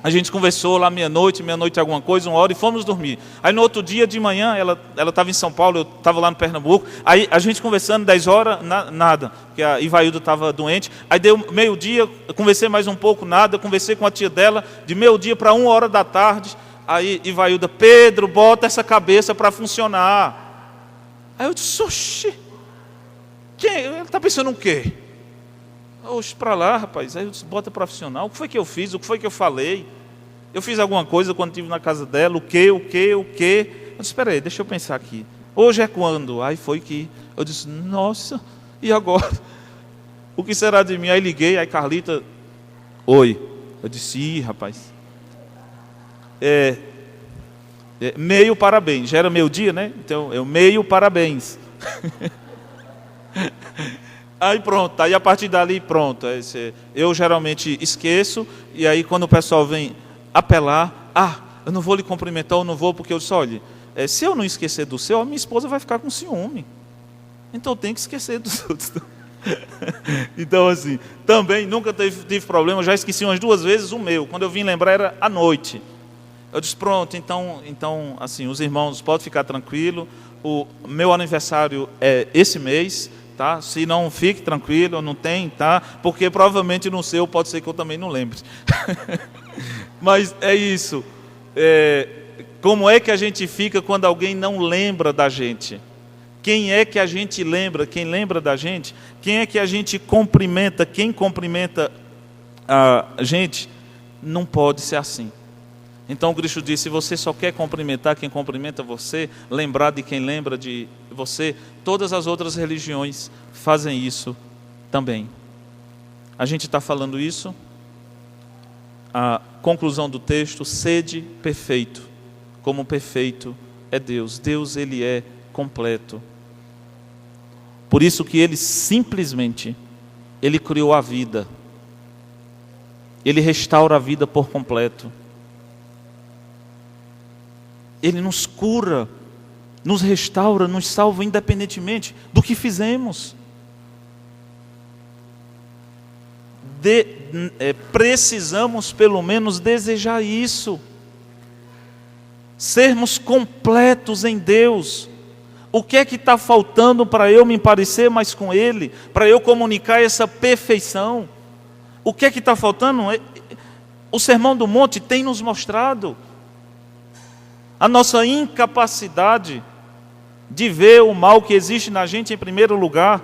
a gente conversou lá meia-noite alguma coisa, 1 hora, e fomos dormir. Aí no outro dia de manhã, ela estava em São Paulo, eu estava lá no Pernambuco, aí a gente conversando, 10 horas, nada, porque a Ivailda estava doente. Aí deu meio-dia, conversei mais um pouco, nada, conversei com a tia dela, de meio-dia para 1 hora da tarde, aí Ivailda, Pedro, bota essa cabeça para funcionar. Aí eu disse, oxi, ele está pensando o quê? Oxe, para lá, rapaz. Aí eu disse, bota profissional. O que foi que eu fiz? O que foi que eu falei? Eu fiz alguma coisa quando estive na casa dela? O quê? Eu disse, espera aí, deixa eu pensar aqui. Hoje é quando? Aí foi que eu disse, nossa, e agora? O que será de mim? Aí liguei, aí Carlita, oi. Eu disse, ih, rapaz. Meio parabéns. Já era meio-dia, né? Então, meio parabéns. Aí pronto, aí a partir dali pronto. Eu geralmente esqueço, e aí quando o pessoal vem apelar, eu não vou lhe cumprimentar, eu não vou, porque eu disse, olha, se eu não esquecer do seu, a minha esposa vai ficar com ciúme. Então eu tenho que esquecer dos outros. Então assim, também nunca tive problema, já esqueci umas 2 vezes o meu. Quando eu vim lembrar era à noite. Eu disse, pronto, então assim, os irmãos podem ficar tranquilos, o meu aniversário é esse mês, tá? Se não, fique tranquilo, não tem, tá? Porque provavelmente no seu pode ser que eu também não lembre. Mas é isso. Como é que a gente fica quando alguém não lembra da gente? Quem é que a gente lembra? Quem lembra da gente? Quem é que a gente cumprimenta? Quem cumprimenta a gente? Não pode ser assim. Então Cristo disse, se você só quer cumprimentar quem cumprimenta você, lembrar de quem lembra de você, todas as outras religiões fazem isso também. A gente está falando isso, a conclusão do texto, sede perfeito, como perfeito é Deus. Deus, Ele é completo. Por isso que Ele simplesmente, Ele criou a vida. Ele restaura a vida por completo. Ele nos cura, nos restaura, nos salva independentemente do que fizemos. Precisamos pelo menos desejar isso. Sermos completos em Deus. O que é que está faltando para eu me parecer mais com Ele? Para eu comunicar essa perfeição? O que é que está faltando? O Sermão do Monte tem nos mostrado a nossa incapacidade de ver o mal que existe na gente em primeiro lugar.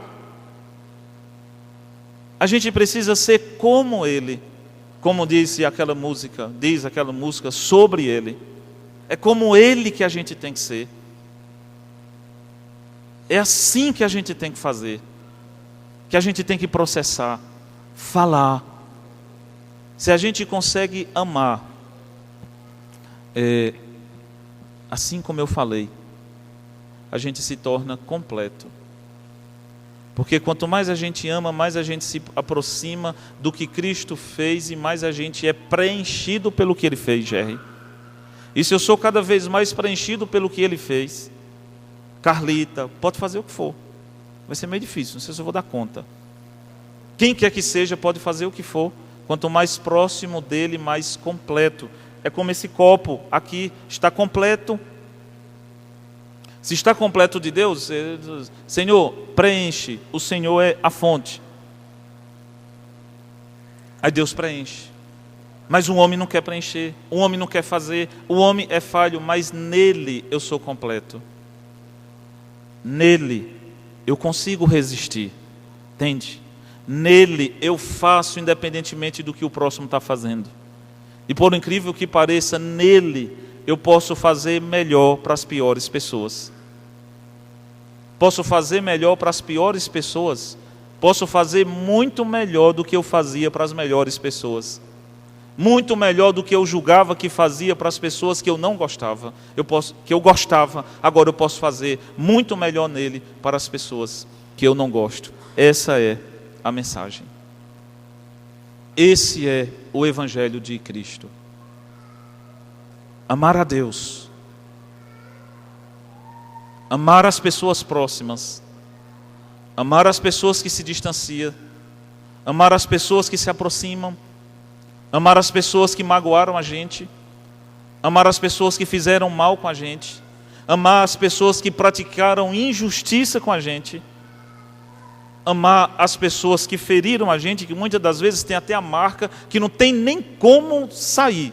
A gente precisa ser como Ele, como diz aquela música sobre Ele. É como Ele que a gente tem que ser. É assim que a gente tem que fazer, que a gente tem que processar, falar. Se a gente consegue amar, assim como eu falei, a gente se torna completo. Porque quanto mais a gente ama, mais a gente se aproxima do que Cristo fez e mais a gente é preenchido pelo que Ele fez, Jerry. E se eu sou cada vez mais preenchido pelo que Ele fez, Carlita, pode fazer o que for. Vai ser meio difícil, não sei se eu vou dar conta. Quem quer que seja, pode fazer o que for. Quanto mais próximo dele, mais completo. É como esse copo aqui, está completo. Se está completo de Deus, Senhor, preenche. O Senhor é a fonte. Aí Deus preenche. Mas o homem não quer preencher, o homem não quer fazer, o homem é falho, mas nele eu sou completo. Nele eu consigo resistir, entende? Nele eu faço independentemente do que o próximo está fazendo. E por incrível que pareça, nele eu posso fazer melhor para as piores pessoas. Posso fazer melhor para as piores pessoas. Posso fazer muito melhor do que eu fazia para as melhores pessoas. Muito melhor do que eu julgava que fazia para as pessoas que eu não gostava. Que eu gostava, agora eu posso fazer muito melhor nele para as pessoas que eu não gosto. Essa é a mensagem. Esse é o Evangelho de Cristo. Amar a Deus. Amar as pessoas próximas. Amar as pessoas que se distanciam. Amar as pessoas que se aproximam. Amar as pessoas que magoaram a gente. Amar as pessoas que fizeram mal com a gente. Amar as pessoas que praticaram injustiça com a gente. Amar as pessoas que feriram a gente, que muitas das vezes tem até a marca, que não tem nem como sair.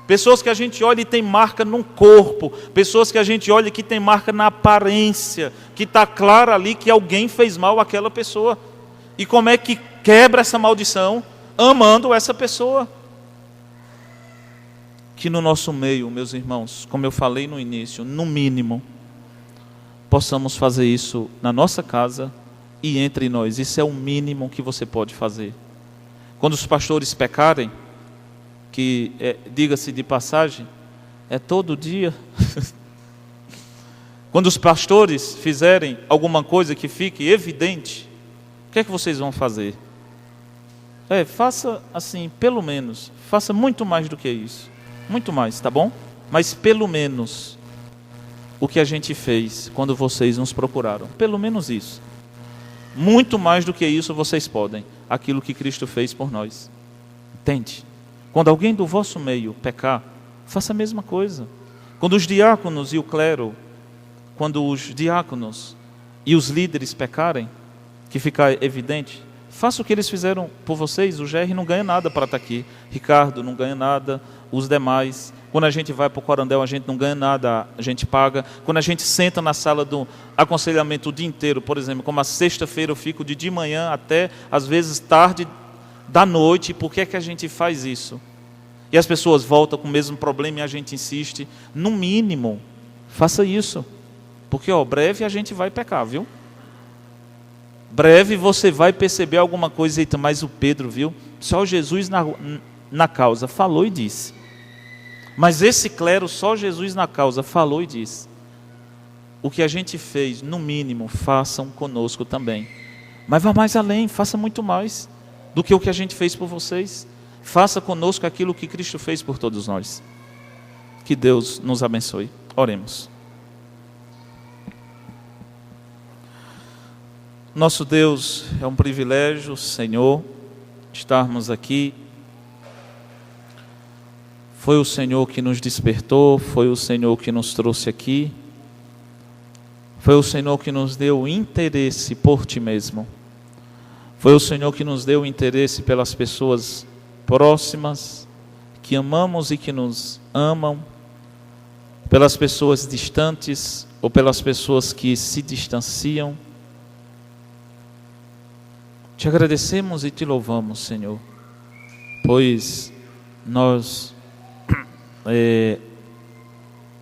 Pessoas que a gente olha e tem marca no corpo. Pessoas que a gente olha e que tem marca na aparência. Que está claro ali que alguém fez mal àquela pessoa. E como é que quebra essa maldição? Amando essa pessoa. Que no nosso meio, meus irmãos, como eu falei no início, no mínimo, possamos fazer isso na nossa casa e entre nós. Isso é o mínimo que você pode fazer. Quando os pastores pecarem, que diga-se de passagem, é todo dia. Quando os pastores fizerem alguma coisa que fique evidente, o que é que vocês vão fazer? Faça assim, pelo menos, faça muito mais do que isso, muito mais, tá bom? Mas pelo menos o que a gente fez quando vocês nos procuraram, pelo menos isso. Muito mais do que isso vocês podem, aquilo que Cristo fez por nós. Entende? Quando alguém do vosso meio pecar, faça a mesma coisa. Quando os diáconos e o clero, quando os diáconos e os líderes pecarem, que ficar evidente, faça o que eles fizeram por vocês. O GR não ganha nada para estar aqui. Ricardo não ganha nada. Os demais. Quando a gente vai para o Corandel, a gente não ganha nada, a gente paga. Quando a gente senta na sala do aconselhamento o dia inteiro, por exemplo, como a sexta-feira eu fico de manhã até, às vezes, tarde da noite. Por que é que a gente faz isso? E as pessoas voltam com o mesmo problema e a gente insiste. No mínimo, faça isso. Porque, breve a gente vai pecar, viu? Breve você vai perceber alguma coisa. Eita, mas o Pedro, viu? Só Jesus na causa falou e disse. Mas esse clero, só Jesus na causa, falou e disse: o que a gente fez, no mínimo, façam conosco também. Mas vá mais além, faça muito mais do que o que a gente fez por vocês. Faça conosco aquilo que Cristo fez por todos nós. Que Deus nos abençoe. Oremos. Nosso Deus, é um privilégio, Senhor, estarmos aqui. Foi o Senhor que nos despertou, foi o Senhor que nos trouxe aqui. Foi o Senhor que nos deu interesse por Ti mesmo. Foi o Senhor que nos deu interesse pelas pessoas próximas, que amamos e que nos amam, pelas pessoas distantes ou pelas pessoas que se distanciam. Te agradecemos e Te louvamos, Senhor, pois nós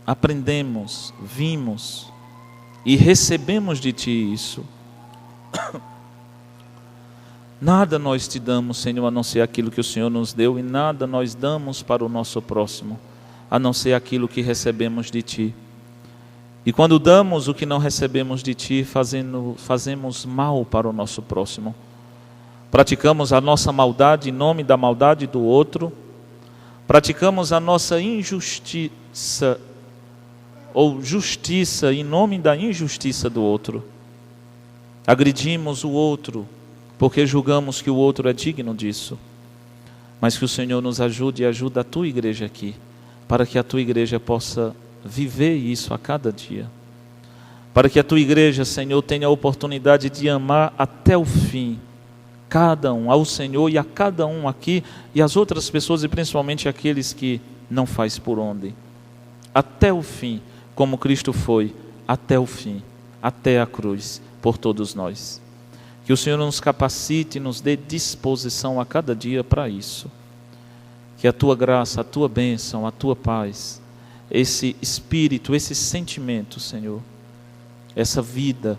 aprendemos, vimos e recebemos de Ti isso. Nada nós Te damos, Senhor, a não ser aquilo que o Senhor nos deu, e nada nós damos para o nosso próximo, a não ser aquilo que recebemos de Ti. E quando damos o que não recebemos de Ti, fazemos mal para o nosso próximo. Praticamos a nossa maldade em nome da maldade do outro, praticamos a nossa injustiça ou justiça em nome da injustiça do outro. Agredimos o outro porque julgamos que o outro é digno disso. Mas que o Senhor nos ajude e ajude a Tua igreja aqui, para que a Tua igreja possa viver isso a cada dia. Para que a Tua igreja, Senhor, tenha a oportunidade de amar até o fim cada um, ao Senhor e a cada um aqui, e as outras pessoas, e principalmente aqueles que não faz por onde. Até o fim, como Cristo foi, até o fim, até a cruz, por todos nós. Que o Senhor nos capacite e nos dê disposição a cada dia para isso. Que a Tua graça, a Tua bênção, a Tua paz, esse espírito, esse sentimento, Senhor, essa vida,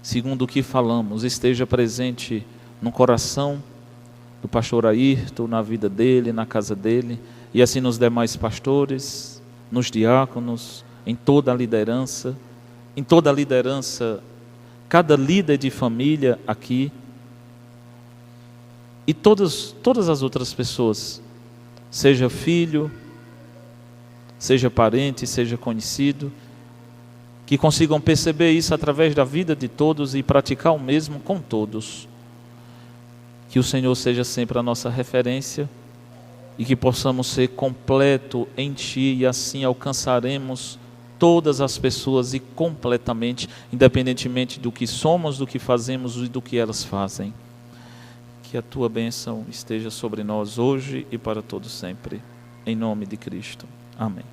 segundo o que falamos, esteja presente no coração do pastor Ayrton, na vida dele, na casa dele, e assim nos demais pastores, nos diáconos, em toda a liderança, cada líder de família aqui, e todas as outras pessoas, seja filho, seja parente, seja conhecido, que consigam perceber isso através da vida de todos e praticar o mesmo com todos. Que o Senhor seja sempre a nossa referência e que possamos ser completo em Ti, e assim alcançaremos todas as pessoas e completamente, independentemente do que somos, do que fazemos e do que elas fazem. Que a Tua bênção esteja sobre nós hoje e para todos sempre. Em nome de Cristo. Amém.